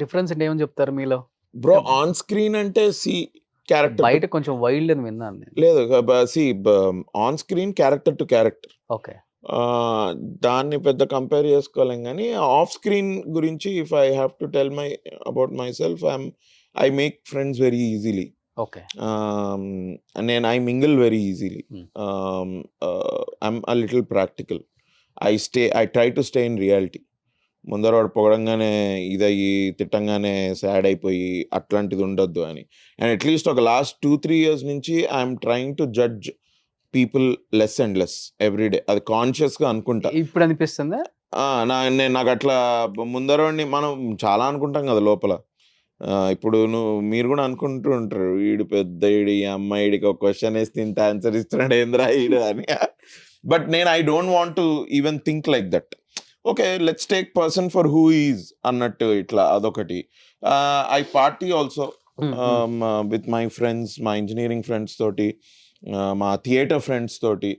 S2: డిఫరెన్స్ అంటే ఏమని చెప్తారు మీలో?
S3: బ్రో ఆన్ స్క్రీన్ అంటే క్యారెక్టర్
S2: బయట కొంచెం వైల్డ్ అని విన్నాను నేను.
S3: లేదు, on screen character to character.
S2: Okay.
S3: దాన్ని పెద్ద కంపేర్ చేసుకోలేం. కానీ ఆఫ్ స్క్రీన్ గురించి if I have to tell about my self, I make friends very easily.
S2: Okay.
S3: I mingle very easily. I'm a little practical. I try to stay in reality. ముందర వాడు పొగడంగానే ఇదయ్యి తిట్టంగానే sad అయిపోయి అట్లాంటిది ఉండొద్దు అని. And at least ఒక last 2-3 years నుంచి I'm trying to judge people less and less everyday. అది కాన్షియస్గా అనుకుంటా.
S2: ఇప్పుడు అనిపిస్తుందా?
S3: నాకు అట్లా ముందరవాడిని మనం చాలా అనుకుంటాం కదా లోపల. ఇప్పుడు మీరు కూడా అనుకుంటూ ఉంటారు, వీడు పెద్ద ఈడు, ఈ అమ్మాయిడికి ఒక క్వశ్చన్ వేస్తే ఇంత ఆన్సర్ ఇస్తున్నాడు ఏంద్రా ఈడు అని. But I don't want to even think like that. Okay, let's take person for who is అన్నట్టు ఇట్లా అదొకటి. I party also with my friends, మా ఇంజనీరింగ్ ఫ్రెండ్స్ తోటి, మా థియేటర్ ఫ్రెండ్స్ తోటి.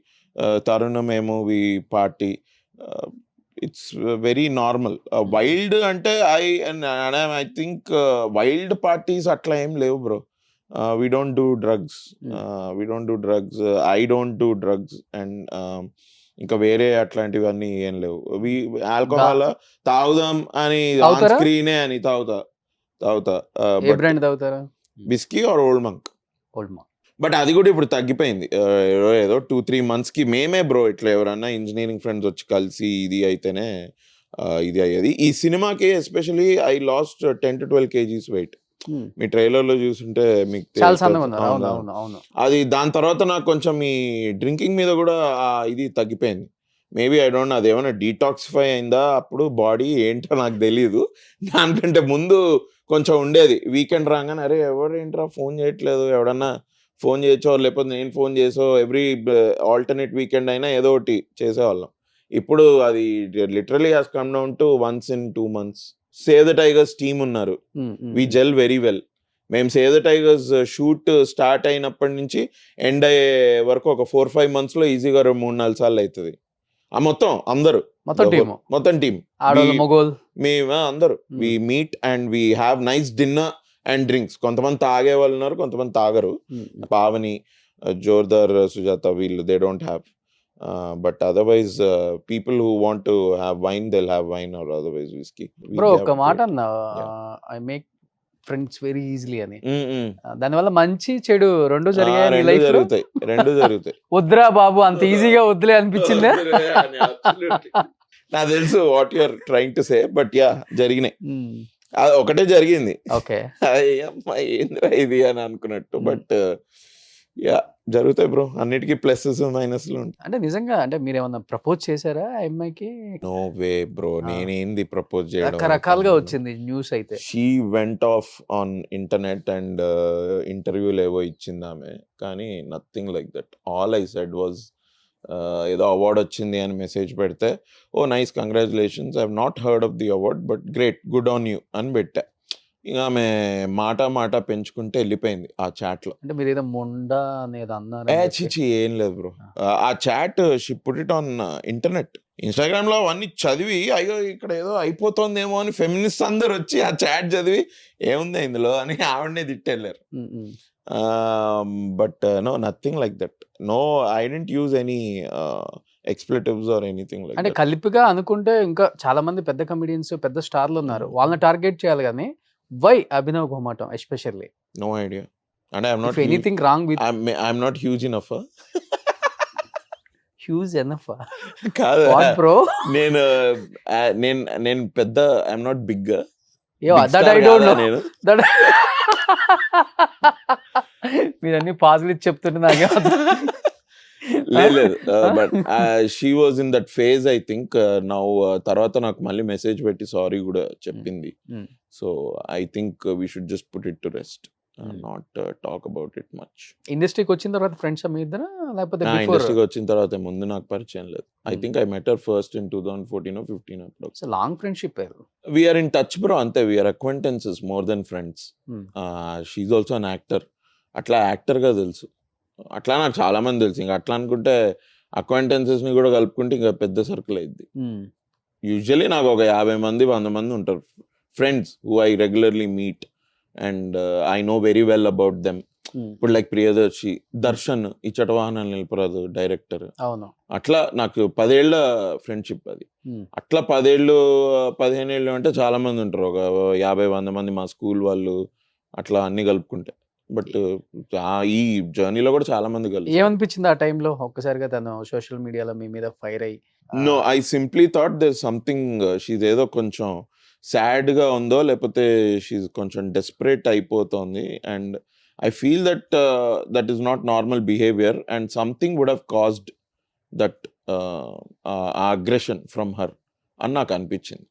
S3: తరుణ్ మేము we party. It's very normal. Wild అంటే I think wild parties అట్లా ఏం లేవు bro. We don't do drugs. I don't do drugs. And ఇంకా వేరే అట్లాంటివన్నీ ఏం లేవు. ఆల్కహాల్ తాగుదాం అని ఆన్ స్క్రీనే అని తాగుతా. Whisky or Old Monk. But అది కూడా ఇప్పుడు తగ్గిపోయింది. ఏదో 2-3 months మేమే బ్రో ఇట్లా ఎవరన్నా ఇంజనీరింగ్ ఫ్రెండ్స్ వచ్చి కలిసి ఇది అయితేనే ఇది అయ్యేది. ఈ సినిమాకి especially I lost 10-12 kgs weight. మీ ట్రైలర్ లో చూస్తుంటే మీకు అది. దాని తర్వాత నాకు కొంచెం ఈ డ్రింకింగ్ మీద కూడా ఇది తగ్గిపోయింది. మేబీ ఐ డోంట్ నో అదేమైనా డీటాక్సిఫై అయిందా అప్పుడు బాడీ ఏంటో నాకు తెలియదు. దానికంటే ముందు కొంచెం ఉండేది. వీకెండ్ రాగానే అరే ఎవరేంట్రా ఫోన్ చేయట్లేదు, ఎవడన్నా ఫోన్ చేయొచ్చో లేకపోతే నేను ఫోన్ చేసో ఎవ్రీ ఆల్టర్నేట్ వీకెండ్ అయినా ఏదో ఒకటి చేసేవాళ్ళం. ఇప్పుడు అది literally has come down to once in 2 months. Save the tigers team ఉన్నారు, వి జెల్ వెరీ వెల్. మేము save the tigers shoot start అయినప్పటి నుంచి ఎండ్ అయ్యే వరకు ఒక 4-5 months లో ఈజీగా 3-4 సార్లు అవుతుంది. ఆ మొత్తం అందరూ మొత్తం టీమ్ మేము అందరూ we meet and we have nice dinner and drinks. కొంతమంది తాగే వాళ్ళు ఉన్నారు, కొంతమంది తాగరు. పావని, జోర్దార్, సుజాత వీళ్ళు they don't have. But otherwise people who want to have wine they will have wine or otherwise whisky.
S2: Bro ఒక మాట అన్నా, I make friends very easily అని. దానివల్ల మంచి చెడు రెండు
S3: జరుగుతాయి.
S2: వద్దురా బాబు అంత ఈజీగా వద్దులే అనిపించిందా?
S3: నాకు తెలుసు what you are trying to say, but yeah జరిగినాయి. అది ఒకటే జరిగింది, ఏంద్రా ఇది అని అనుకున్నట్టు. బట్ యా జరుగుతాయి బ్రో, అన్నిటికీ ప్లసెస్ మైనస్లు ఉంటాయి.
S2: అంటే నిజంగా అంటే మీరు ఏమన్నా ప్రపోజ్ చేశారా ఆ అమ్మాయికి?
S3: నో వే బ్రో, నేనేంది ప్రపోజ్ చేయడం.
S2: రకరకాలుగా వచ్చింది న్యూస్ అయితే.
S3: She went off on internet and ఇంటర్వ్యూలు ఏవో ఇచ్చింది ఆమె, కానీ nothing like that. All I said was ఏదో అవార్డ్ వచ్చింది అని మెసేజ్ పెడితే, oh nice congratulations, I have not heard of the award but great good on you అని పెట్టా. ఇక ఆమె మాట పెంచుకుంటే వెళ్ళిపోయింది ఆ చాట్ లో.
S2: అంటే మీరు ఏదో మొండా అనేది అన్నారు.
S3: చిచి ఏం లేదు బ్రో, ఆ chat she put it on internet. Instagram లో అవన్నీ చదివి అయ్యో ఇక్కడ ఏదో అయిపోతుందేమో అని ఫెమినిస్ట్ అందరు వచ్చి ఆ చాట్ చదివి ఏముంది ఇందులో అని ఆవిడనే తిట్టెళ్ళారు. But no nothing like that. No, I didn't use any expletives or anything like.
S2: అంటే కలిపిగా అనుకుంటే ఇంకా చాలా మంది పెద్ద కమెడియన్స్, పెద్ద స్టార్లు ఉన్నారు, వాళ్ళని టార్గెట్ చేయాలి కానీ why Abhinav Gomatam especially?
S3: No idea. అంటే I am not
S2: anything wrong with,
S3: I am not huge enough.
S2: Huge enough
S3: కాదు
S2: బ్రో,
S3: నేను పెద్ద, I am not big.
S2: That I don't know. That మీరు అన్ని పాజిటివ్ చెప్తుంటే నాకే
S3: లేదు. But she was in that phase I think. Now తర్వాత నాకు మళ్ళీ మెసేజ్ పెట్టి సారీ కూడా చెప్పింది. So I think we should just put it to rest, not talk about it much.
S2: ఇండస్ట్రీకి వచ్చిన తర్వాత ఫ్రెండ్స్ మీ ఇద్దరా లేకపోతే
S3: ఇండస్ట్రీకి వచ్చిన తర్వాత ముందు నాకు పరిచయం లేదు. I think I met her first in 2014 or 15 అప్పుడు.
S2: Long friendship.
S3: We are in touch bro, అంతే. we are acquaintances more than friends. She's also an actor. అట్లా యాక్టర్ గా తెలుసు, అట్లా నాకు చాలా మంది తెలుసు. ఇంకా అట్లా అనుకుంటే అక్వైంటెన్సెస్ ని కూడా కలుపుకుంటే ఇంకా పెద్ద సర్కిల్ అయింది. యూజువలీ నాకు ఒక 50 మంది 100 మంది ఉంటారు friends who I regularly meet and I know very well about them. ఇప్పుడు లైక్ ప్రియదర్శి, దర్శన్, ఈ చటవాహనాలు నిలపరాదు డైరెక్టర్, అట్లా నాకు 10 ఏళ్ల ఫ్రెండ్షిప్ అది. అట్లా 10 ఏళ్ళు 15 ఏళ్ళు అంటే చాలా మంది ఉంటారు, ఒక 50-100 మంది మా స్కూల్ వాళ్ళు, అట్లా అన్ని కలుపుకుంటే. బట్ ఈ జర్నీలో కూడా చాలా మంది కలిసి.
S2: ఏమనిపించింది ఆ టైంలో ఒక్కసారిగా తను సోషల్ మీడియాలో మీ మీద ఫైర్ అయ్యి?
S3: No, I simply thought there something, she's ఏదో కొంచెం సాడ్ గా ఉందో లేకపోతే షీజ్ కొంచెం డెస్పరేట్ అయిపోతుంది. And I feel that that is not normal behavior and something would have caused that aggression from her అని నాకు అనిపించింది.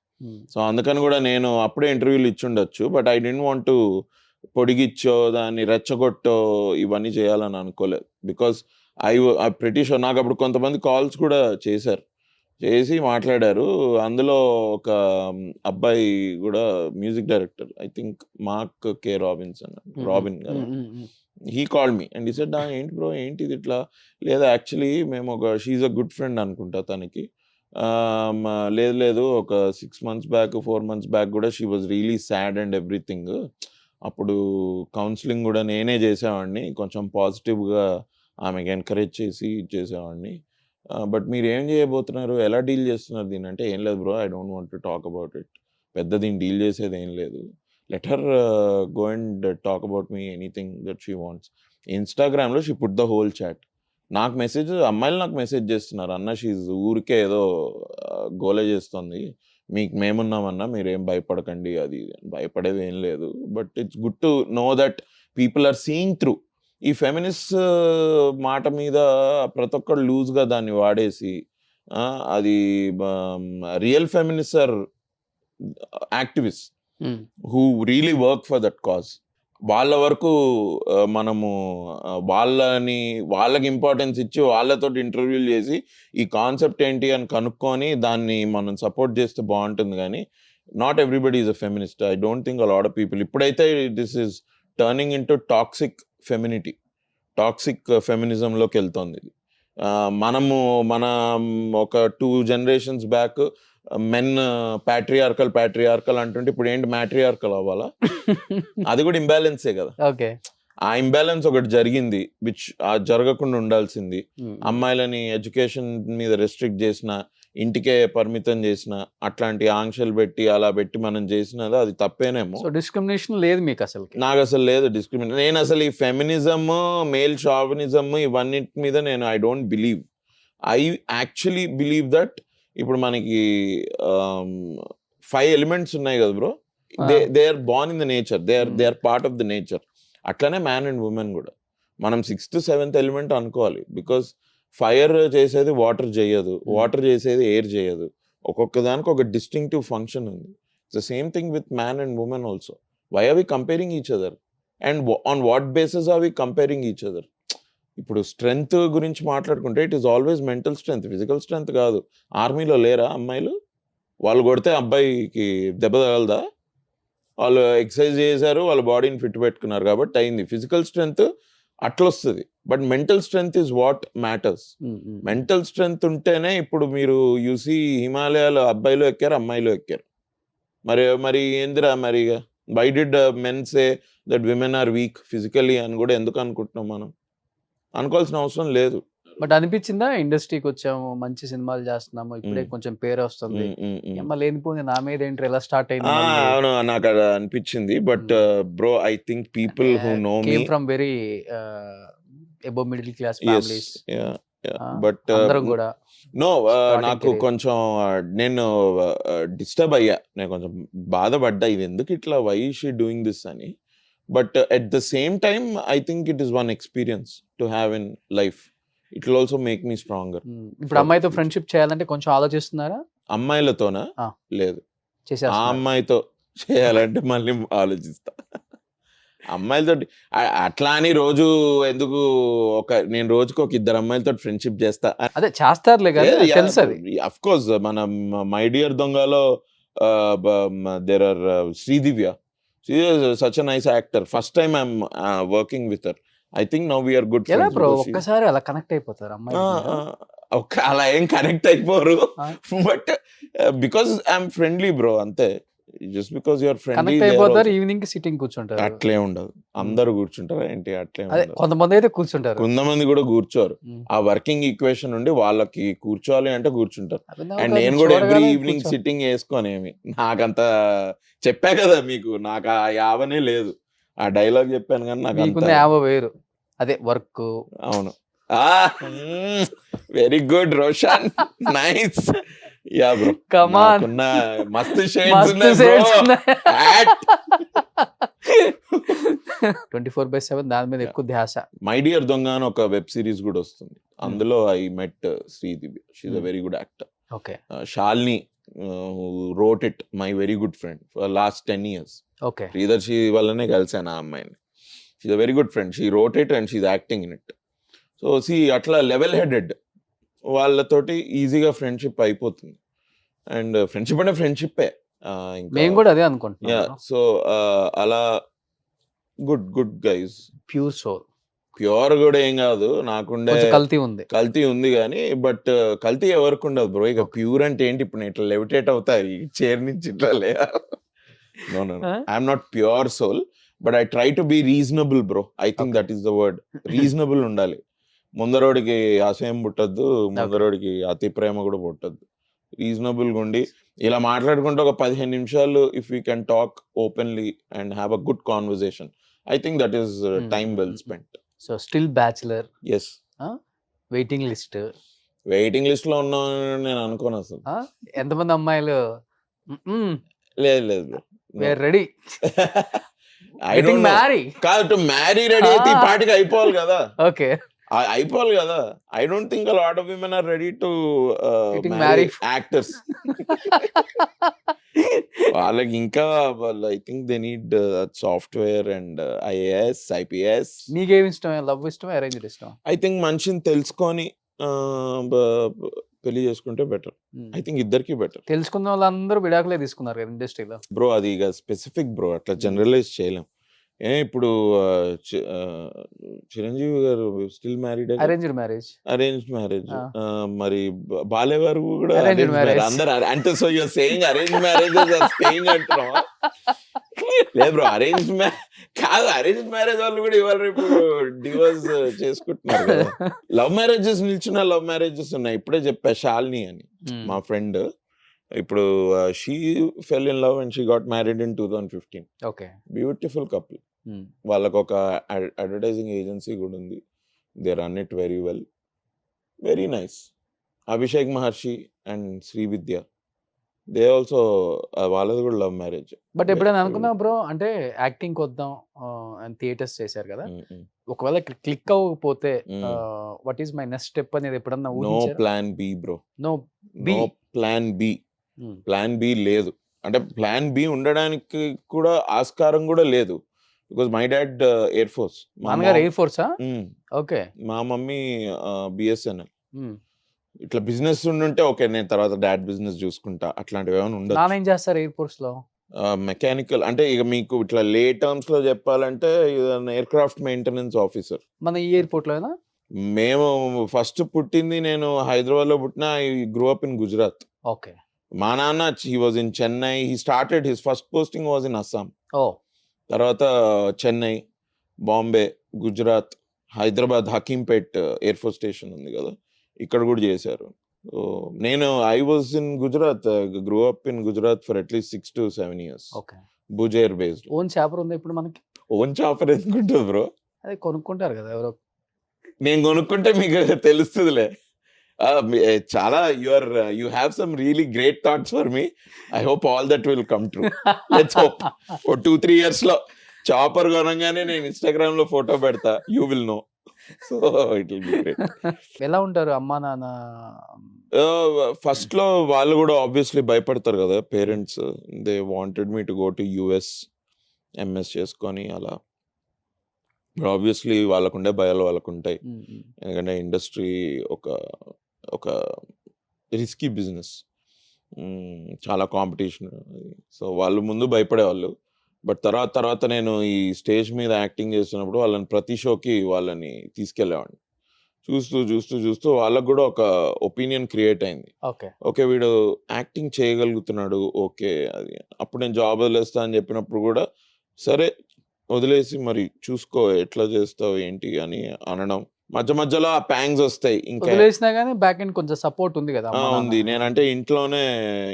S3: సో అందుకని కూడా నేను అప్పుడే ఇంటర్వ్యూలు ఇచ్చుండొచ్చు, but I didn't want to పొడిగిచ్చో దాన్ని రెచ్చగొట్టో ఇవన్నీ చేయాలని అనుకోలేదు. బికాస్ ఐ ప్రిటీ షూర్ నాకు అప్పుడు కొంతమంది కాల్స్ కూడా చేసి మాట్లాడారు. అందులో ఒక అబ్బాయి కూడా music director, I think Mark K Robin కదా, he called me and he said ఏంటి బ్రో ఏంటి ఇది ఇట్లా, లేదా యాక్చువల్లీ మేము ఒక షీఈ్ అ గుడ్ ఫ్రెండ్ అనుకుంటా తనకి, లేదు ఒక 6 months బ్యాక్ 4 months బ్యాక్ కూడా she was really sad and everything. అప్పుడు కౌన్సిలింగ్ కూడా నేనే చేసేవాడిని, కొంచెం పాజిటివ్గా ఆమెకి ఎంకరేజ్ చేసి చేసేవాడిని. బట్ మీరు ఏం చేయబోతున్నారు, ఎలా డీల్ చేస్తున్నారు దీన్ని అంటే, ఏం లేదు bro, I don't want to talk about it, పెద్ద దీన్ని డీల్ చేసేది ఏం లేదు, let her go and talk about me anything that she wants. ఇన్స్టాగ్రామ్లో she put the whole chat. నాకు మెసేజ్, అమ్మాయిలు నాకు మెసేజ్ చేస్తున్నారు, అన్న షీజ్ ఊరికే ఏదో గోలే చేస్తుంది, మీకు మేమున్నామన్నా మీరేం భయపడకండి, అది భయపడేది ఏం లేదు. But it's good to know that people are seeing through. ఈ ఫెమినిస్ట్ మాట మీద ప్రతి ఒక్కరు లూజ్గా దాన్ని వాడేసి, అది real feminist or activist, who really work for that cause. వాళ్ళ వరకు మనము వాళ్ళకి ఇంపార్టెన్స్ ఇచ్చి వాళ్ళతో ఇంటర్వ్యూలు చేసి ఈ కాన్సెప్ట్ ఏంటి అని కనుక్కొని దాన్ని మనం సపోర్ట్ చేస్తే బాగుంటుంది. కానీ not everybody is a feminist. I don't think a lot of people. ఇప్పుడైతే this is turning in to toxic femininity, toxic ఫెమినిజంలోకి వెళ్తుంది ఇది. మన ఒక 2 generations బ్యాక్ మెన్ ప్యాట్రియార్కల్ అంటుంటే ఇప్పుడు ఏంటి మ్యాట్రియార్కల్ అవ్వాలా? అది కూడా ఇంబ్యాలెన్సే కదా.
S2: ఓకే,
S3: ఆ ఇంబ్యాలెన్స్ ఒకటి జరిగింది, విచ్ జరగకుండా ఉండాల్సింది. అమ్మాయిలని ఎడ్యుకేషన్ మీద రెస్ట్రిక్ట్ చేసిన, ఇంటికే పరిమితం చేసిన, అట్లాంటి ఆంక్షలు పెట్టి అలా పెట్టి మనం చేసినది అది తప్పేనేమో.
S2: సో డిస్క్రిమినేషన్ లేదు మీకు అసలు?
S3: నాకు అసలు లేదు డిస్క్రిమినేషన్. నేను అసలు ఈ ఫెమినిజం, మేల్ షావినిజం ఇవన్నిటి మీద నేను I don't believe. I actually believe that ఇప్పుడు మనకి 5 elements ఉన్నాయి కదా bro, they are born in the nature, they are part of the nature. అట్లనే మ్యాన్ అండ్ ఉమెన్ కూడా మనం 6th 7th element అనుకోవాలి. బికాస్ ఫైర్ చేసేది వాటర్ చేయదు, వాటర్ చేసేది ఎయిర్ చేయదు. ఒక్కొక్క దానికి ఒక డిస్టింక్టివ్ ఫంక్షన్ ఉంది. The same thing with man and women also. Why are we comparing each other and on what basis are we comparing each other? ఇప్పుడు స్ట్రెంగ్త్ గురించి మాట్లాడుకుంటే it is always mental strength, physical strength కాదు. ఆర్మీలో లేరా అమ్మాయిలు? వాళ్ళు కొడితే అబ్బాయికి దెబ్బ తగలదా? వాళ్ళు ఎక్సర్సైజ్ చేశారు, వాళ్ళ బాడీని ఫిట్ పెట్టుకున్నారు కాబట్టి అయింది. ఫిజికల్ స్ట్రెంగ్త్ అట్లొస్తుంది, but mental strength is what matters. Mental strength ఉంటేనే ఇప్పుడు మీరు యూసి హిమాలయాలు అబ్బాయిలు ఎక్కారు, అమ్మాయిలు ఎక్కారు. మరి ఏందిరా మరి why did men say that women are weak physically అని కూడా ఎందుకు అనుకుంటున్నాం మనం? అనుకోవాల్సిన అవసరం లేదు.
S2: బట్ అనిపించిందా ఇండస్ట్రీకి వచ్చాము, మంచి సినిమాలు చేస్తున్నాము, ఇప్పుడే కొంచెం పేరు వస్తుంది, లేనిపోయింది నా మీద ఏంటి ఎలా స్టార్ట్ అయింది?
S3: అవును, నాకు అది అనిపించింది. But bro I think people who know me
S2: from very above middle class families,
S3: but
S2: అందరం కూడా
S3: నో నాకు కొంచెం నేను డిస్టర్బ్ అయ్యా, నేను కొంచెం బాధపడ్డా, ఇది ఎందుకు ఇట్లా, వై షీ డూయింగ్ దిస్ అని. But at the same time I think it is one experience to have in life. It will also make me stronger.
S2: ఇప్పుడు అమ్మాయితో ఫ్రెండ్షిప్ చేయాలంటే కొంచెం ఆలోచిస్తున్నారా?
S3: అమ్మాయిలతోనా? లేదు,
S2: చేసేస్తా.
S3: ఆ అమ్మాయితో చేయాలంటే మళ్ళీ ఆలోచిస్తా. అమ్మాయిలతో అట్లా అని రోజు ఎందుకు, నేను రోజుకి ఒక 2 అమ్మాయిలతో ఫ్రెండ్షిప్ చేస్తా.
S2: అదే చేస్తారులే కదా, తెలుసు అది.
S3: అఫ్ కోర్స్ మన మై డియర్ దొంగలో there are Sridivya. She is such a nice actor. First time I'm working with her. I think now we are good friends.
S2: ఎలా బ్రో ఒక్కసారి అలా కనెక్ట్ అయిపోతారు అమ్మాయి?
S3: అలా ఏం కనెక్ట్ అయిపోరు, but because I'm friendly bro, అంతే. Just because you're friendly
S2: connect అయిపోతారు, ఈవినింగ్ సిట్టింగ్ కూర్చుంటారు.
S3: అట్లే ఉండదు, అందరూ కూర్చుంటారా ఏంటి? అట్లే ఉండదు.
S2: కొంతమంది అయితే కూర్చుంటారు,
S3: కొంతమంది కూడా కూర్చోరు. ఆ వర్కింగ్ ఈక్వేషన్ నుండి వాళ్ళకి కూర్చోవాలి అంటే కూర్చుంటారు. అండ్ నేను కూడా ఎవ్రీ ఈవినింగ్ సిట్టింగ్ వేసుకొనేమి, నాకంత చెప్పా కదా మీకు, నాకు ఆ యావనే లేదు. ఆ డైలాగ్ చెప్పాను కానీ నాకు
S2: యావ వేరు, అదే వర్క్.
S3: అవును, very good Roshan, nice. Yeah bro, come on, మస్తు షేడ్స్ ఉన్నాయి బ్రో.
S2: 24/7 దాని మీద ఎక్కువ ధ్యాస.
S3: మై డియర్ దొంగ అని ఒక వెబ్ సిరీస్ కూడా వస్తుంది, అందులో I met Sridivya. She is a very good actor.
S2: Okay,
S3: Shalini who wrote it, my very good friend for last 10 years.
S2: Okay,
S3: Priyadarshi వల్లనే కలిసాను ఆ అమ్మాయిని. She's a very good friend. She wrote it and she's acting in it. So see, అట్లా level headed వాళ్ళతోటి ఈజీగా friendship అయిపోతుంది. And friendship అంటే ఫ్రెండ్షిప్పే.
S2: మేము కూడా అదే అనుకుంటున్నాం.
S3: సో అలా good guys.
S2: Pure soul.
S3: Pure కూడా ఏం కాదు, నాకుండే కల్తీ ఉంది కానీ, బట్ కల్తీ ఎవరికి ఉండదు బ్రో. ఇక ప్యూర్ అంటే ఏంటి, ఇప్పుడు నేను ఇట్లా లెవిటేట్ అవుతాయి చైర్ నుంచి ఇట్లా లే. No I'm not pure soul, but I try to be reasonable bro. I think that is the word. Reasonable ఉండాలి. ముందరోడికి అసహ్యం పుట్టద్దు, ముందరోడికి అతి ప్రేమ కూడా పుట్టద్దు. రీజనబుల్గా ఉండి ఇలా మాట్లాడుకుంటే ఒక 15 నిమిషాలు if you can talk openly and have a good conversation, I think that is time well spent.
S2: So still bachelor?
S3: yes.
S2: Waiting list లో
S3: ఉన్నా నేను అనుకోను అసలు.
S2: ఎంతమంది అమ్మాయిలు?
S3: లేదు
S2: రెడీ.
S3: కాదు, టు మ్యారీ రెడీ అయితే ఈ పాటికి అయిపోవాలి కదా.
S2: ఓకే,
S3: అయిపోవాలి కదా. I don't think lot of women are ready to
S2: Getting
S3: marry
S2: married.
S3: Actors. వాళ్ళకి ఇంకా వాళ్ళు I think they need software and IAS, IPS.
S2: నీకేమి ఇష్టం? లవ్ ఇష్టం, అరేంజ్డ్ ఇష్టం?
S3: ఐ థింక్ మనిషిని తెలుసుకొని పెళ్లి చేసుకుంటే బెటర్. ఐ థింక్ ఇద్దరికి బెటర్.
S2: తెలుసుకున్న వాళ్ళందరూ విడాకులే తీసుకున్నారు కదా ఇండస్ట్రీలో.
S3: బ్రో అది ఇక స్పెసిఫిక్ బ్రో, అట్లా జనరలైజ్ చేయలేం. ఇప్పుడు చిరంజీవి గారు still married.
S2: Arranged marriage.
S3: Arranged marriage. మరి బాలే గారు కూడా
S2: Arranged
S3: arranged marriage.
S2: marriage.
S3: అందరు అంటే so you're saying arrange marriage saying అంటున్నాం. లేదు బ్రో, అరేంజ్ కాదు, అరేంజ్ మ్యారేజ్ వాళ్ళు కూడా ఇవాళ రేపు డివోర్స్ చేసుకుంటున్నారు కదా. లవ్ మ్యారేజెస్ నిల్చున్న లవ్ మ్యారేజెస్ ఉన్నాయి. ఇప్పుడే చెప్పా శాలిని అని మా ఫ్రెండ్. ఇప్పుడు she fell in love and she got married in 2015.
S2: Okay.
S3: Beautiful couple. వాళ్ళకు ఒక అడ్వర్టైజింగ్ ఏజెన్సీ కూడా ఉంది. They run it very well, very nice. Abhishek Maharshi and Srividya, they also వాళ్ళది కూడా లవ్ మ్యారేజ్.
S2: బట్ ఎప్పుడైనా అనుకున్నా బ్రో, అంటే యాక్టింగ్ వద్దాం అని థియేటర్స్ చేశారు కదా, ఒకవేళ క్లిక్ అవ్వకపోతే what is my next step అనేది ఎప్పుడన్నా
S3: no plan B bro.
S2: No
S3: plan B. Plan B లేదు. అంటే ప్లాన్ బి ఉండడానికి కూడా ఆస్కారం కూడా లేదు. Because my dad air force.
S2: నాన్నగారు ఎయిర్ ఫోర్సా? ఓకే.
S3: మా మమ్మీ బిఎస్ఎన్ఎల్. ఇట్లా బిజినెస్ ఉండుంటే ఓకే, నేను తర్వాత డాడ్ బిజినెస్ చూసుకుంటా, అట్లాంటివి ఏమైనా ఉండదు.
S2: నాన్న ఏం చేస్తారు ఎయిర్ ఫోర్స్ లో?
S3: మెకానికల్. అంటే ఇక మీకు ఇట్లా లే టర్మ్స్ లో చెప్పాలంటే ఎయిర్ క్రాఫ్ట్ మెయింటెనెన్స్ ఆఫీసర్.
S2: మన ఈ ఎయిర్పోర్ట్ లోనా?
S3: మేము ఫస్ట్ పుట్టింది నేను హైదరాబాద్ లో పుట్టిన. I grow up in Gujarat.
S2: Okay.
S3: మా నాన్న he was in Chennai. He started his first posting was in Assam.
S2: Oh. తర్వాత
S3: Chennai, Bombay, Gujarat, Hyderabad Hakimpet air force station ఉంది కదా, ఇక్కడ కూడా చేశారు. నేను I was in Gujarat, grow up in Gujarat for at least 6 to 7 years.
S2: Okay.
S3: Bhuj air based.
S2: Own chopper ఉంది ఇప్పుడు మనకి.
S3: ఓన్ చాపర్ ఎందుకుంటుంది బ్రో?
S2: అదే కొనుక్కుంటారు కదా ఎవరో.
S3: నేను కొనుక్కుంటే మీకు తెలుస్తుందిలే. చాలా you have some really great thoughts for me. I hope all that will come true. Let's hope. 2-3 years లో చాపర్ కొనగానే నేను ఇన్స్టాగ్రామ్ లో ఫోటో పెడతా. You will know. So it will be great.
S2: ఎలా ఉంటారు అమ్మా నాన్న?
S3: ఫస్ట్ లో వాళ్ళు కూడా ఆబ్వియస్లీ భయపడతారు కదా parents. They wanted me to go to US MS చేసుకొని అలా. ఆబ్వియస్లీ వాళ్ళకుండే భయాలు వాళ్ళకు ఉంటాయి. ఎందుకంటే ఇండస్ట్రీ ఒక రిస్కీ బిజినెస్, చాలా కాంపిటీషన్. సో వాళ్ళు ముందు భయపడేవాళ్ళు. బట్ తర్వాత నేను ఈ స్టేజ్ మీద యాక్టింగ్ చేస్తున్నప్పుడు వాళ్ళని ప్రతి షోకి వాళ్ళని తీసుకెళ్ళేవాడిని. చూస్తూ వాళ్ళకు కూడా ఒక ఒపీనియన్ క్రియేట్ అయింది. ఓకే వీడు యాక్టింగ్ చేయగలుగుతున్నాడు, ఓకే అది. అప్పుడు నేను జాబ్ వదిలేస్తా అని చెప్పినప్పుడు కూడా సరే వదిలేసి మరి చూసుకో ఎట్లా చేస్తావు ఏంటి అని అనడం. మధ్యలో ఆ ప్యాంగ్స్ వస్తాయి. ఇంకా
S2: బ్యాక్ ఎండ్ కొంచెం సపోర్ట్ ఉంది కదా.
S3: ఉంది. నేనంటే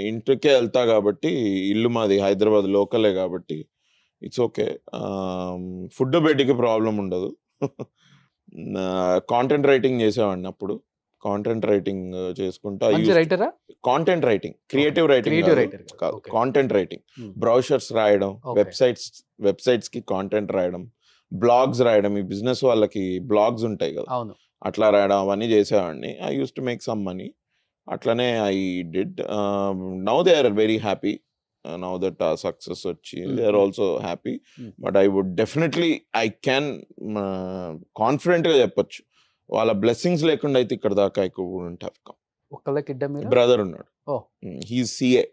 S3: ఇంటికే వెళ్తా కాబట్టి, ఇల్లు మాది హైదరాబాద్ లోకలే కాబట్టి ఇట్స్ ఓకే. ఫుడ్ బెడ్కి ప్రాబ్లం ఉండదు. కాంటెంట్ రైటింగ్ చేసేవాడిని అప్పుడు. కాంటెంట్ రైటింగ్ చేసుకుంటా. కాంటెంట్ రైటింగ్, క్రియేటివ్ రైటింగ్ కాదు, కాంటెంట్ రైటింగ్. బ్రౌషర్స్ రాయడం, వెబ్సైట్స్ కి కాంటెంట్ రాయడం, బ్లాగ్స్ రాయడం. ఈ బిజినెస్ వాళ్ళకి బ్లాగ్స్ ఉంటాయి కదా, అట్లా రాయడం అవన్నీ చేసేవాడిని. I use to make some money. అట్లనే I did. Now they are very happy. Now that success వచ్చి they are also happy. But I would definitely I can confident గా చెప్పొచ్చు, వాళ్ళ బ్లెస్సింగ్స్ లేకుండా అయితే ఇక్కడ దాకా I couldn't have come. Brother ఉన్నాడు, హీ ఈజ్ సిఏ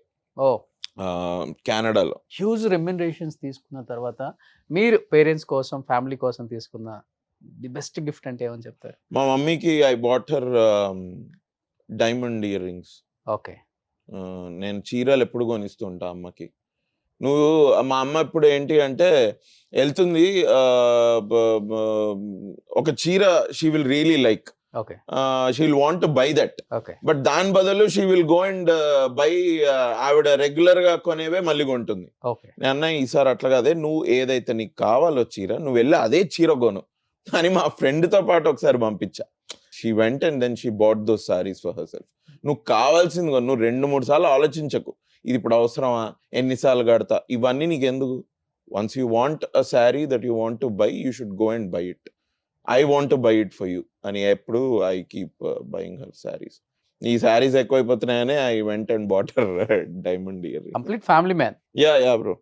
S3: కెనడాలో.
S2: హ్యూజ్ రెమ్యునరేషన్స్ తీసుకున్న తర్వాత మీరు పేరెంట్స్ కోసం, ఫ్యామిలీ కోసం తీసుకున్న ది బెస్ట్ గిఫ్ట్ అంటే ఏమని చెప్తారు?
S3: మా మమ్మీకి I bought her diamond ear rings.
S2: Okay.
S3: నేను చీరలు ఎప్పుడు కొనిస్తూ ఉంటా అమ్మకి. మా అమ్మ ఇప్పుడు ఏంటి అంటే వెళ్తుంది, ఒక చీర she will really like, she will want to by that. But దాని బదులు she will go and by ఆవిడ రెగ్యులర్ గా కొనేవే మళ్ళీ కొంటుంది. నేను అన్నా ఈసారి అట్లా కాదే, నువ్వు ఏదైతే నీకు కావాలో చీర నువ్వు వెళ్ళి అదే చీర కొను అని మా ఫ్రెండ్ తో పాటు ఒకసారి పంపించా. She went and then she bought those saris for herself. నువ్వు కావాల్సింది కొను, నువ్వు 2-3 సార్లు ఆలోచించకు, ఇది ఇప్పుడు అవసరమా, ఎన్నిసార్లు కడతా, ఇవన్నీ నీకు ఎందుకు. Once you want a sari that you want to buy, you should go and buy it. I want to buy it for you అని ఎప్పుడు I keep buying her saris. ఈ శారీస్ ఎక్కువైపోతున్నాయని I went and bought her diamond ear.
S2: Complete family man.
S3: Yeah bro,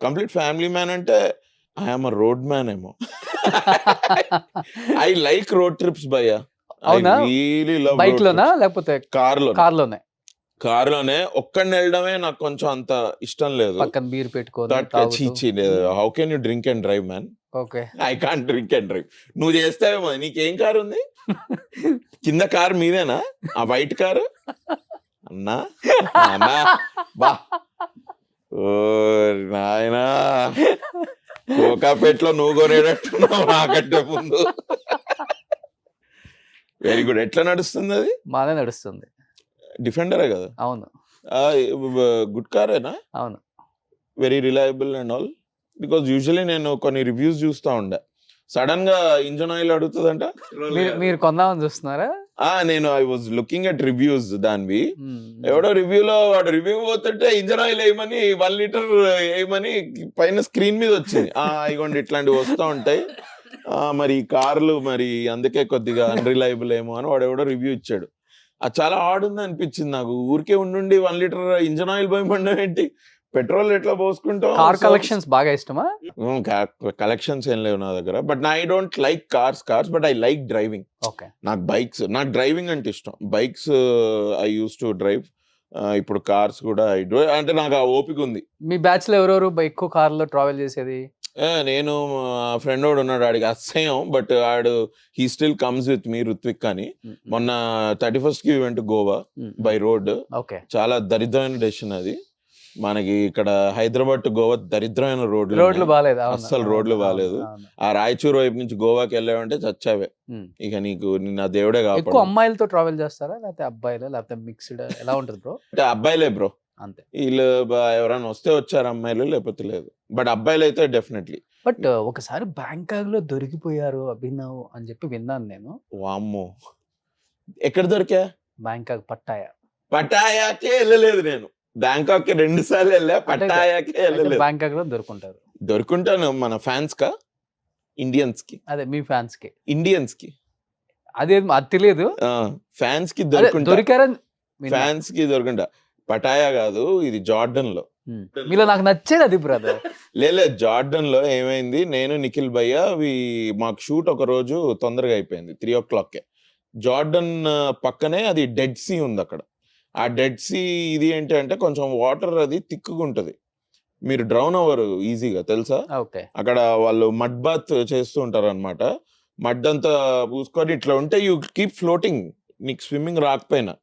S3: complete family man అంటే I'm a road man ఏమో. I like road trips భయ్యా.
S2: అవునా? Bike లోనా లేకపోతే కార్లోనే?
S3: కార్లోనే ఒక్కడిని వెళ్ళడమే నాకు కొంచెం అంత ఇష్టం లేదు.
S2: పక్కన బీర్ పెట్టుకోవాలి.
S3: How can you drink and drive man?
S2: Okay,
S3: I can't drink and drive. నువ్వు చేస్తావేమో. నీకేం కారు ఉంది? కింద కారు మీదేనా? ఆ వైట్ కారు అన్నా బా ఓ నాయనా, కోకాపేట్లో నువ్వు కొనేటట్టున్నావు నాకంటే ముందు. Very good. ఎట్లా నడుస్తుంది అది?
S2: బాగా నడుస్తుంది.
S3: డిఫెండరే కదా?
S2: అవును.
S3: గుడ్ కారేనా?
S2: అవును.
S3: Very reliable and all. Because usually నేను కొన్ని రివ్యూస్ చూస్తా ఉండే, సడన్ గా ఇంజన్ ఆయిల్ అడుగుతుందంట.
S2: మీరు కొందామని చూస్తున్నారా?
S3: నేను I was looking at reviews దానివి. ఎవడో రివ్యూలో వాడు రివ్యూ పోతుంటే ఇంజన్ ఆయిల్ వేయమని 1 లీటర్ వేయమని పైన స్క్రీన్ మీద వచ్చింది. ఇగోండి ఇట్లాంటివి వస్తూ ఉంటాయి, మరి కార్లు మరి అందుకే కొద్దిగా అన్రిలయబుల్ ఏమో అని వాడు ఎవడో రివ్యూ ఇచ్చాడు. అది చాలా ఆడ్ ఉంది అనిపించింది నాకు. ఊరికే ఉండి 1 లీటర్ ఇంజన్ ఆయిల్ పోయమండం ఏంటి? పెట్రోల్ ఎట్లా పోసుకుంటాం?
S2: కార్ కలెక్షన్స్ బాగా ఇష్టమా?
S3: కలెక్షన్స్ ఏం లేవు నా దగ్గర, but I don't like cars but I like driving. నాకు డ్రైవింగ్ అంటే ఇష్టం. Bikes I use to drive. ఇప్పుడు కార్స్ కూడా ఐ డూ, అంటే నాకు ఆ ఓపిక ఉంది.
S2: మీ బ్యాచ్ లో ఎవరెవరు ఎక్కువ కార్లో ట్రావెల్ చేసేది?
S3: నేను ఫ్రెండ్ వాడు ఉన్నాడు, ఆడికి అసహ్యం, బట్ ఆడు he still comes with me, Ruthvik అని. మొన్న 31st కి వెంట గోవా బై రోడ్. చాలా దరిద్రమైన డెసిషన్ అది. మనకి ఇక్కడ హైదరాబాద్ టు గోవా దరిద్రమైన రోడ్లు బాగాలేదు, అస్సలు రోడ్లు బాగాలేదు. ఆ రాయచూర్ వైపు నుంచి గోవాకి వెళ్ళావంటే చచ్చావే. ఇక నీకు నా దేవుడే కావాలి.
S2: ఎక్కువ అమ్మాయిలతో ట్రావెల్ చేస్తారా లేకపోతే అబ్బాయిలు, లేకపోతే మిక్స్డ్ ఎలా ఉంటుంది బ్రో?
S3: అంటే అబ్బాయిలే బ్రో,
S2: అంతే.
S3: వీళ్ళు ఎవరైనా వస్తే వచ్చారు అమ్మాయిలు, లేకపోతే లేదు. బట్ అబ్బాయిలు అయితే డెఫినెట్లీ.
S2: బట్ ఒకసారి బ్యాంకాక్ లో దొరికిపోయారు అభినవ్ అని చెప్పి విన్నాను నేను.
S3: వామ్మో, ఎక్కడ దొరికా?
S2: బ్యాంకాక్
S3: పటాయాకే వెళ్ళలేదు నేను. బ్యాంకాక్ కి 2 సార్లు వెళ్ళా, పటాయాకే వెళ్ళలేదు.
S2: బ్యాంకాక్ లో దొరుకుంటాను.
S3: మన ఫ్యాన్స్ కా, ఇండియన్స్ కి?
S2: అదే మీ ఫ్యాన్స్ కి,
S3: ఇండియన్స్ కి
S2: అదే అది తెలియదు.
S3: ఫ్యాన్స్ కి దొరికారని, ఫ్యాన్స్ కి దొరుకుంటా. పటాయా కాదు, ఇది జార్డన్ లో.
S2: మీలో నాకు నచ్చేది అది బ్రదర్.
S3: లేదు, జార్డన్ లో ఏమైంది, నేను నిఖిల్ భయ్య మాకు షూట్ ఒక రోజు తొందరగా అయిపోయింది, 3 o'clock. జార్డన్ పక్కనే అది డెడ్ సీ ఉంది. అక్కడ ఆ డెడ్ సీ ఇది ఏంటి అంటే కొంచెం వాటర్ అది తిక్కుగా ఉంటది, మీరు డ్రౌన్ అవ్వరు ఈజీగా, తెలుసా? అక్కడ వాళ్ళు మడ్ బాత్ చేస్తూ ఉంటారు అనమాట. మడ్ అంతా పూసుకొని ఇట్లా ఉంటే యూ కీప్ ఫ్లోటింగ్, నీకు స్విమ్మింగ్ రాకపోయినా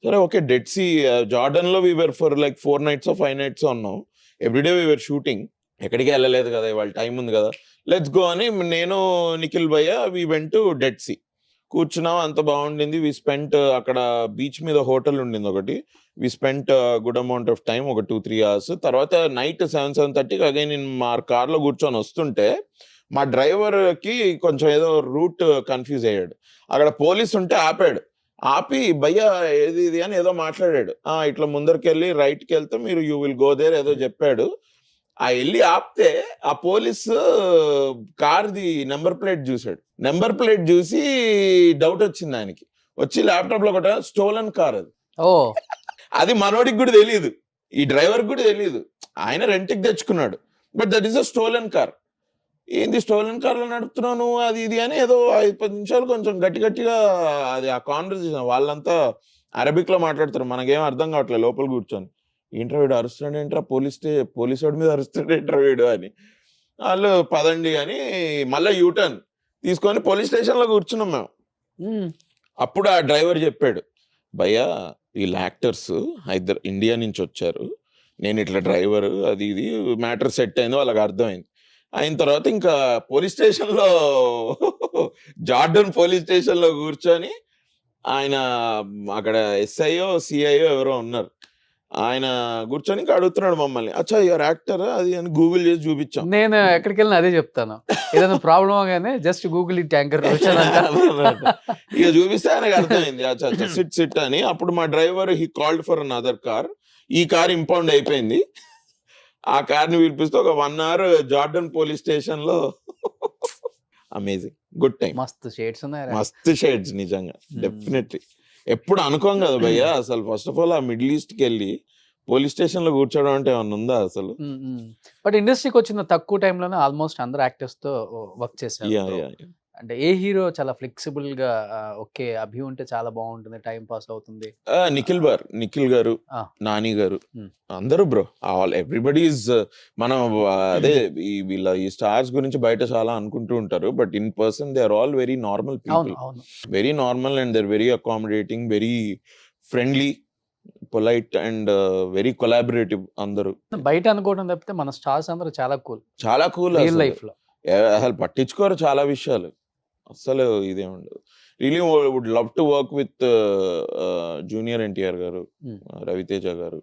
S3: సరే. ఓకే, డెడ్ సీ జార్డన్ లో we were for like 4 nights 5 nights ఉన్నాం. Everyday we were shooting. ఎక్కడికి వెళ్ళలేదు కదా, ఇవాళ టైం ఉంది కదా, లెట్స్ గో అని నేను నిఖిల్ భయ్య we went to Dead Sea. కూర్చున్నాం, అంత బాగుండింది. వి స్పెంట్ అక్కడ బీచ్ మీద హోటల్ ఉండింది ఒకటి. We spent good amount of time, ఒక 2-3 hours. తర్వాత నైట్ 7-7:30కి అగైన్ నేను మా కార్లో కూర్చొని వస్తుంటే మా డ్రైవర్ కి కొంచెం ఏదో రూట్ కన్ఫ్యూజ్ అయ్యాడు. అక్కడ పోలీస్ ఉంటే ఆపి భయ్య ఏది ఇది అని ఏదో మాట్లాడాడు. ఇట్లా ముందరికి వెళ్ళి రైట్కి వెళ్తే మీరు యూ విల్ గో దేర్ ఏదో చెప్పాడు. వెళ్ళి ఆపితే ఆ పోలీసు కార్ది నెంబర్ ప్లేట్ చూసాడు. నెంబర్ ప్లేట్ చూసి డౌట్ వచ్చింది ఆయనకి. వచ్చి ల్యాప్టాప్ లో ఒకట స్టోలన్ కార్ అది. అది మనోడికి కూడా తెలియదు, ఈ డ్రైవర్ కూడా తెలియదు. ఆయన రెంట్కి తెచ్చుకున్నాడు, but that is a stolen car. ఏంది స్టోలన్ కార్లో నడుపుతున్నాను అది ఇది అని ఏదో 5-10 నిమిషాలు కొంచెం గట్టిగా అది ఆ కాన్వర్సేషన్. వాళ్ళంతా అరబిక్ లో మాట్లాడతారు, మనకేం అర్థం కావట్లేదు లోపల కూర్చొని. ఏంట్రా వీడు అరుస్తున్నాడు, ఏంట్రా పోలీస్ వాడి మీద అరుస్తున్నాడు ఏంట్రా వీడు అని. వాళ్ళు పదండి అని మళ్ళీ యూటర్న్ తీసుకొని పోలీస్ స్టేషన్ లో కూర్చున్నాం మేము. అప్పుడు ఆ డ్రైవర్ చెప్పాడు, భయ్యా వీళ్ళు యాక్టర్స్ ఇండియా నుంచి వచ్చారు, నేను ఇట్లా డ్రైవర్ అది ఇది మ్యాటర్ సెట్ అయింది, వాళ్ళకి అర్థమైంది. అయిన తర్వాత ఇంకా పోలీస్ స్టేషన్లో జార్డన్ పోలీస్ స్టేషన్లో కూర్చొని ఆయన అక్కడ ఎస్ఐఓ సిఐఓ ఎవరో ఉన్నారు, ఆయన కూర్చొని ఇంకా అడుగుతున్నాడు మమ్మల్ని, అచ్చా యువర్ యాక్టర్ అది అని గూగుల్ చేసి చూపించాం.
S2: నేను ఎక్కడికి వెళ్ళినా అదే చెప్తాను, ఏదైనా ప్రాబ్లం అవగానే జస్ట్ గూగుల్ ఈ ట్యాంకర్
S3: ఇక చూపిస్తే ఆయనకు అర్థమైంది, అచ్చా సిట్ అని. అప్పుడు మా driver he called for an other car. ఈ కార్ ఇంపౌండ్ అయిపోయింది. ఆ కార్ని పిలిపిస్తే ఒక 1 hour జార్డన్ పోలీస్ స్టేషన్ లో అమేజింగ్, గుడ్ టైం,
S2: మస్తు షేడ్స్ ఉన్నాయి.
S3: మస్తు షేడ్స్ నిజంగా, డెఫినెట్లీ. ఎప్పుడు అనుకోం కదా భయ్య అసలు. ఫస్ట్ ఆఫ్ ఆల్ ఆ మిడిల్ ఈస్ట్కి వెళ్ళి పోలీస్ స్టేషన్ లో కూర్చోవడం అంటే ఏమన్నా ఉందా అసలు?
S2: బట్ ఇండస్ట్రీకి వచ్చిన తక్కువ టైంలోనే ఆల్మోస్ట్ అందరు యాక్టర్స్ తో వర్క్ చేశారు. అంటే ఏ హీరో చాలా ఫ్లెక్సిబుల్ గా ఓకే అభి ఉంటే చాలా బాగుంటుంది, టైం పాస్ అవుతుంది?
S3: నిఖిల్ గారు, నాని గారు, అందరూ బ్రో, ఆల్ ఎవ్రీబడి ఈజ్ మనం అదే ఈ స్టార్స్ గురించి బయట చాలా అనుకుంటూ ఉంటారు, but in person they are all very normal people, very normal and they are very accommodating, very friendly, polite and very collaborative. అందరూ
S2: బయట అనుకోవడం తప్పితే మన స్టార్స్ అందరూ చాలా కూల్,
S3: చాలా కూల్.
S2: రియల్ లైఫ్ లో
S3: అసలు పట్టించుకోరు చాలా విషయాలు, అసలు ఇదే ఉండదు. Really would love to work with junior NTR garu, Ravi Teja garu,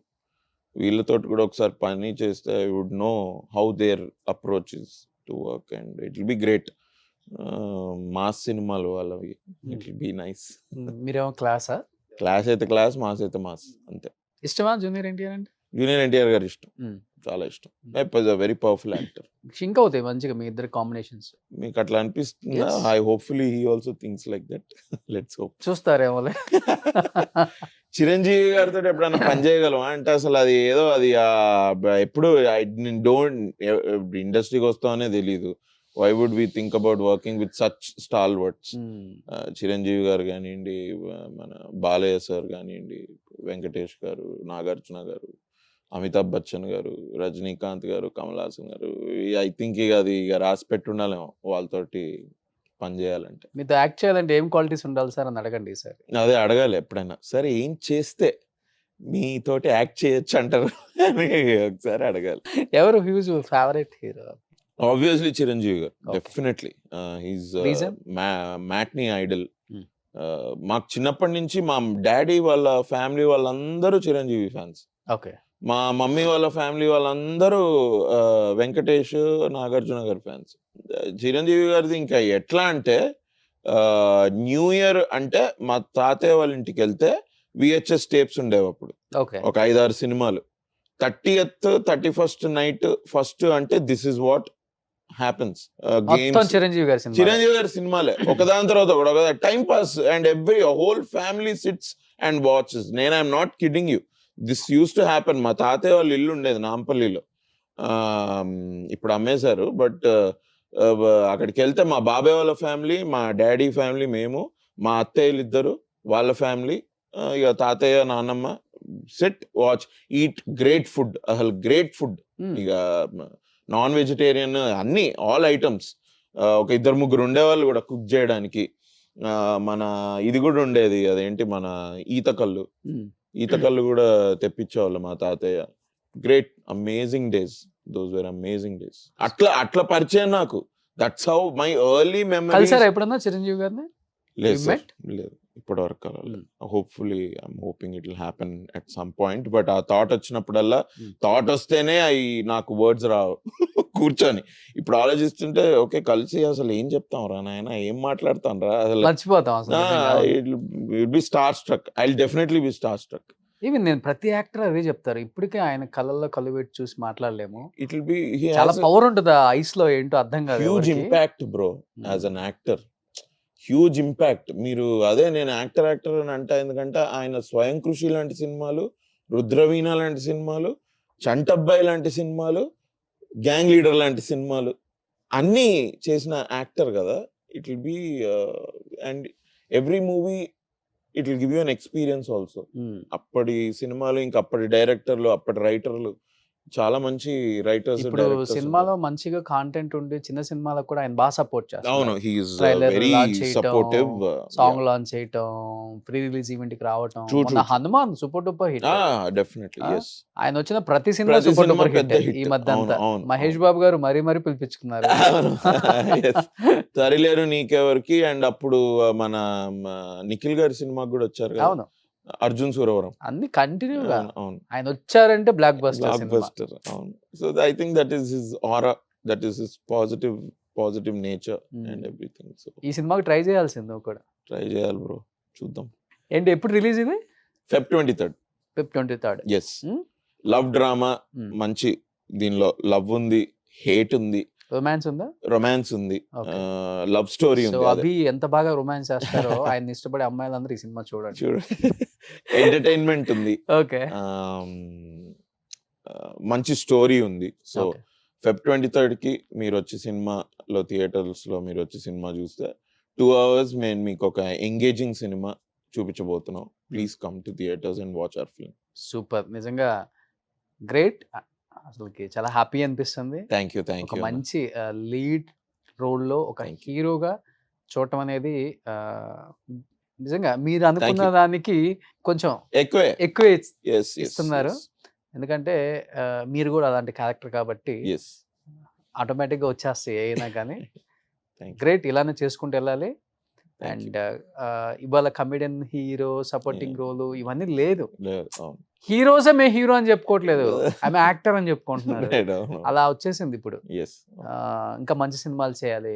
S3: వీళ్ళతో కూడా ఒకసారి పని చేస్తే I would know how their approach is to work and it will be great. Mass సినిమాలు వాళ్ళవి, ఇట్ విల్ బి నైస్.
S2: మీరేమో క్లాసా?
S3: క్లాస్ అయితే క్లాస్, మాస్ అయితే మాస్, అంతే.
S2: ఇష్టమా జూనియర్ ఎన్టీఆర్ అంటే?
S3: జూనియర్ ఎన్టీఆర్ గారు ఇష్టం, చాలా ఇష్టం. Very powerful actor.
S2: సింక్ అవుతాయి మంచిగా మీ ఇద్దరు కాంబినేషన్స్.
S3: మీకు అట్లా అనిపిస్తుందా? I hopefully he also thinks like that. Let's hope.
S2: చూస్తారేమో.
S3: చిరంజీవి గారితో ఎప్పుడైనా పని చేయగలమా అంటే అసలు అది ఏదో అది ఎప్పుడు ఇండస్ట్రీకి వస్తామనే తెలీదు. Why would we think about working with such stalwarts? Chiranjeevi garu కానివ్వండి, మన బాలయ్య సార్ కానివ్వండి, వెంకటేష్ గారు, నాగార్జున గారు, అమితాబ్ బచ్చన్ గారు, రజనీకాంత్ గారు, కమల్ హాసన్ గారు. ఐ థింక్ అది రాసి పెట్టుండాలేమో వాళ్ళతోటి పని చేయాలంటే.
S2: మీతో యాక్ట్ చేయాలంటే ఏం క్వాలిటీస్ ఉండాలి సార్ అని అడగండి సార్.
S3: అదే అడగాలి ఎప్పుడైనా. సరే ఏం చేస్తే మీతోటి యాక్ట్ చేయొచ్చు అంటారు అని ఒకసారి అడగాలి.
S2: ఎవరు huge favourite hero?
S3: Obviously Chiranjeevi గారు, డెఫినెట్లీ. He's matinee Idol. మాకు చిన్నప్పటి నుంచి మా డాడీ వాళ్ళ ఫ్యామిలీ వాళ్ళందరూ చిరంజీవి ఫ్యాన్స్.
S2: ఓకే.
S3: మా మమ్మీ వాళ్ళ ఫ్యామిలీ వాళ్ళందరూ వెంకటేష్, నాగార్జున గారి ఫ్యాన్స్. చిరంజీవి గారిది ఇంకా ఎట్లా అంటే న్యూ ఇయర్ అంటే మా తాతయ్య వాళ్ళ ఇంటికి వెళ్తే VHS టేప్స్ ఉండేవి అప్పుడు, ఒక 5-6 సినిమాలు. 30th 31st నైట్ ఫస్ట్ అంటే this is what happens.
S2: Chiranjeevi
S3: గారి సినిమాలే ఒకదాని తర్వాత ఒక time pass and every whole family sits and watches. నేను I'm not kidding you, this use to happen. మా తాతయ్య వాళ్ళ ఇల్లు ఉండేది నాంపల్లిలో, ఇప్పుడు అమ్మేశారు. బట్ అక్కడికి వెళ్తే మా బాబాయ్ వాళ్ళ ఫ్యామిలీ, మా డాడీ ఫ్యామిలీ, మేము, మా అత్తయ్యలు ఇద్దరు, వాళ్ళ ఫ్యామిలీ, ఇక తాతయ్య, నాన్నమ్మ, set watch, eat great food, అసలు గ్రేట్ ఫుడ్. ఇక నాన్ వెజిటేరియన్ అన్ని ఆల్ ఐటమ్స్. ఒక 2-3 ఉండేవాళ్ళు కూడా కుక్ చేయడానికి. మన ఇది కూడా ఉండేది, అదేంటి మన ఈతకళ్ళు కూడా తెప్పించేవాళ్ళు మా తాతయ్య. Great, amazing days, those were amazing days. అట్లా పరిచయం నాకు. That's how my early memories.
S2: ఎప్పుడన్నా చిరంజీవి గారిని?
S3: లేదు ఇప్పటి వరకు కలవలేదు. Hopefully I'm hoping it will happen at some point. But ఆ థాట్ వచ్చినప్పుడల్లా, థాట్ వస్తేనే నాకు వర్డ్స్ రావు కూర్చొని. ఇప్పుడు ఆలోచిస్తుంటే ఓకే కలిసి అసలు ఏం చెప్తాం రా నాయన, ఏం మాట్లాడతాం రా, అసలు be star struck. I will definitely be star struck.
S2: Even నేను ప్రతి యాక్టర్ అదే చెప్తారు, ఇప్పటికే ఆయన కళ్ళల్లో కళ్ళు పెట్టి చూసి మాట్లాడలేము.
S3: ఇట్ విల్ బి
S2: చాలా పవర్ ఉంటుంది ఆ ఐస్ లో, ఏంటో అర్థం కాదు.
S3: Huge impact bro as an actor, huge impact. మీరు అదే నేను యాక్టర్ అని అంటే, ఎందుకంటే ఆయన స్వయం కృషి లాంటి సినిమాలు, రుద్రవీణ లాంటి సినిమాలు, చంటబ్బాయి లాంటి సినిమాలు, గ్యాంగ్ లీడర్ లాంటి సినిమాలు అన్నీ చేసిన యాక్టర్ కదా. It will B and every movie it will give you an experience also. అప్పటి సినిమాలు, ఇంకా అప్పటి డైరెక్టర్లు, అప్పటి రైటర్లు, చాలా మంచి రైటర్స్.
S2: ఇప్పుడు సినిమాలో మంచిగా కాంటెంట్ ఉండి చిన్న సినిమాలకు కూడా ఆయన బాగా సపోర్ట్ చేస్తారు.
S3: అవును, he is very supportive.
S2: Song launch చేయటం, ప్రీ రిలీజ్ ఈవెంట్ కి రావటం. Hanuman super duper hit.
S3: Definitely yes.
S2: ఆయన వచ్చిన ప్రతి సినిమా సూపర్ డూపర్ హిట్. ఈ మధ్య అంతా మహేష్ బాబు గారు మరీ పిలిపించుకున్నారు.
S3: సరిలేరు నీకెవరికి. అండ్ అప్పుడు మన నిఖిల్ గారి సినిమా కూడా వచ్చారు కదా.
S2: అవును,
S3: అర్జున్ సూరవరం,
S2: అన్ని కంటిన్యూగా ఆయన వచ్చారంటే బ్లాక్ బస్టర్.
S3: అవును. So I think that is his aura, that is his positive nature and everything. So
S2: ఈ సినిమాకి ట్రై చేయాల్సింది కూడా.
S3: ట్రై చేయాలి బ్రో, చూద్దాం.
S2: ఏంటి ఎప్పుడు రిలీజ్ ఇది?
S3: Feb 23rd. Yes. Love drama, మంచి, దీనిలో లవ్ ఉంది, హేట్ ఉంది,
S2: రొమాన్స్ ఉందా?
S3: రొమాన్స్ ఉంది,
S2: Okay.
S3: లవ్ స్టోరీ
S2: సో
S3: ఉంది. అదే
S2: అభి ఎంత బాగా రొమాన్స్ చేస్తారో ఆయన ఇష్టపడే అమ్మాయిలందరూ ఈ సినిమా చూడండి.
S3: చూడు, ఎంటర్టైన్మెంట్ ఉంది,
S2: ఓకే.
S3: మంచి స్టోరీ ఉంది. So
S2: okay.
S3: Feb 23కి మీరు వచ్చి సినిమాలో థియేటర్స్లో మీరు వచ్చి సినిమా చూస్తే 2 hours మేము మీకు ఒక ఎంగేజింగ్ సినిమా చూపించబోతున్నాం. Please come to theatres and watch our film.
S2: Super, నిజంగా గ్రేట్. అసలుకి చాలా హ్యాపీ అనిపిస్తుంది.
S3: Thank you.
S2: ఒక మంచి లీడ్ రోల్లో ఒక
S3: Thank you.
S2: హీరోగా చూడటం అనేది నిజంగా మీరు అనుకున్న
S3: you.
S2: దానికి కొంచెం
S3: ఎక్కువే.
S2: ఎక్కువే
S3: Yes, yes,
S2: ఇస్తున్నారు.
S3: yes,
S2: ఎందుకంటే మీరు కూడా అలాంటి క్యారెక్టర్ కాబట్టి
S3: yes.
S2: ఆటోమేటిక్గా వచ్చేస్తాయి అయినా కానీ.
S3: Thank you.
S2: గ్రేట్, ఇలానే చేసుకుంటూ వెళ్ళాలి.
S3: Thank you.
S2: అండ్ ఇవాళ కమెడియన్ హీరో సపోర్టింగ్
S3: Yeah.
S2: రోలు ఇవన్నీ లేదు.
S3: లేదు, అవును.
S2: హీరోసే మేము హీరో అని చెప్పుకోవట్లేదు, ఆమె యాక్టర్ అని చెప్పుకుంటున్నారు.
S3: లేదు, అవును.
S2: అలా వచ్చేసింది ఇప్పుడు.
S3: Yes.
S2: ఇంకా మంచి సినిమాలు చేయాలి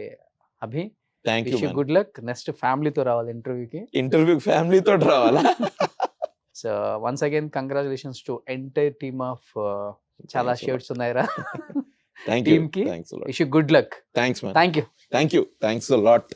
S2: Abhi.
S3: Thank you.
S2: Wish you good luck. Next ఫ్యామిలీతో రావాలి ఇంటర్వ్యూకి.
S3: ఇంటర్వ్యూ ఫ్యామిలీతో రావాలా?
S2: So once again congratulations to entire team of చాలా
S3: Thanks a lot.
S2: షేర్స్ ఉన్నాయిరా
S3: Thank you.
S2: టీమ్ కి.
S3: Thanks a lot.
S2: Wish you good luck.
S3: Thanks, man.
S2: Thank you.
S3: Thank you. Thanks a lot.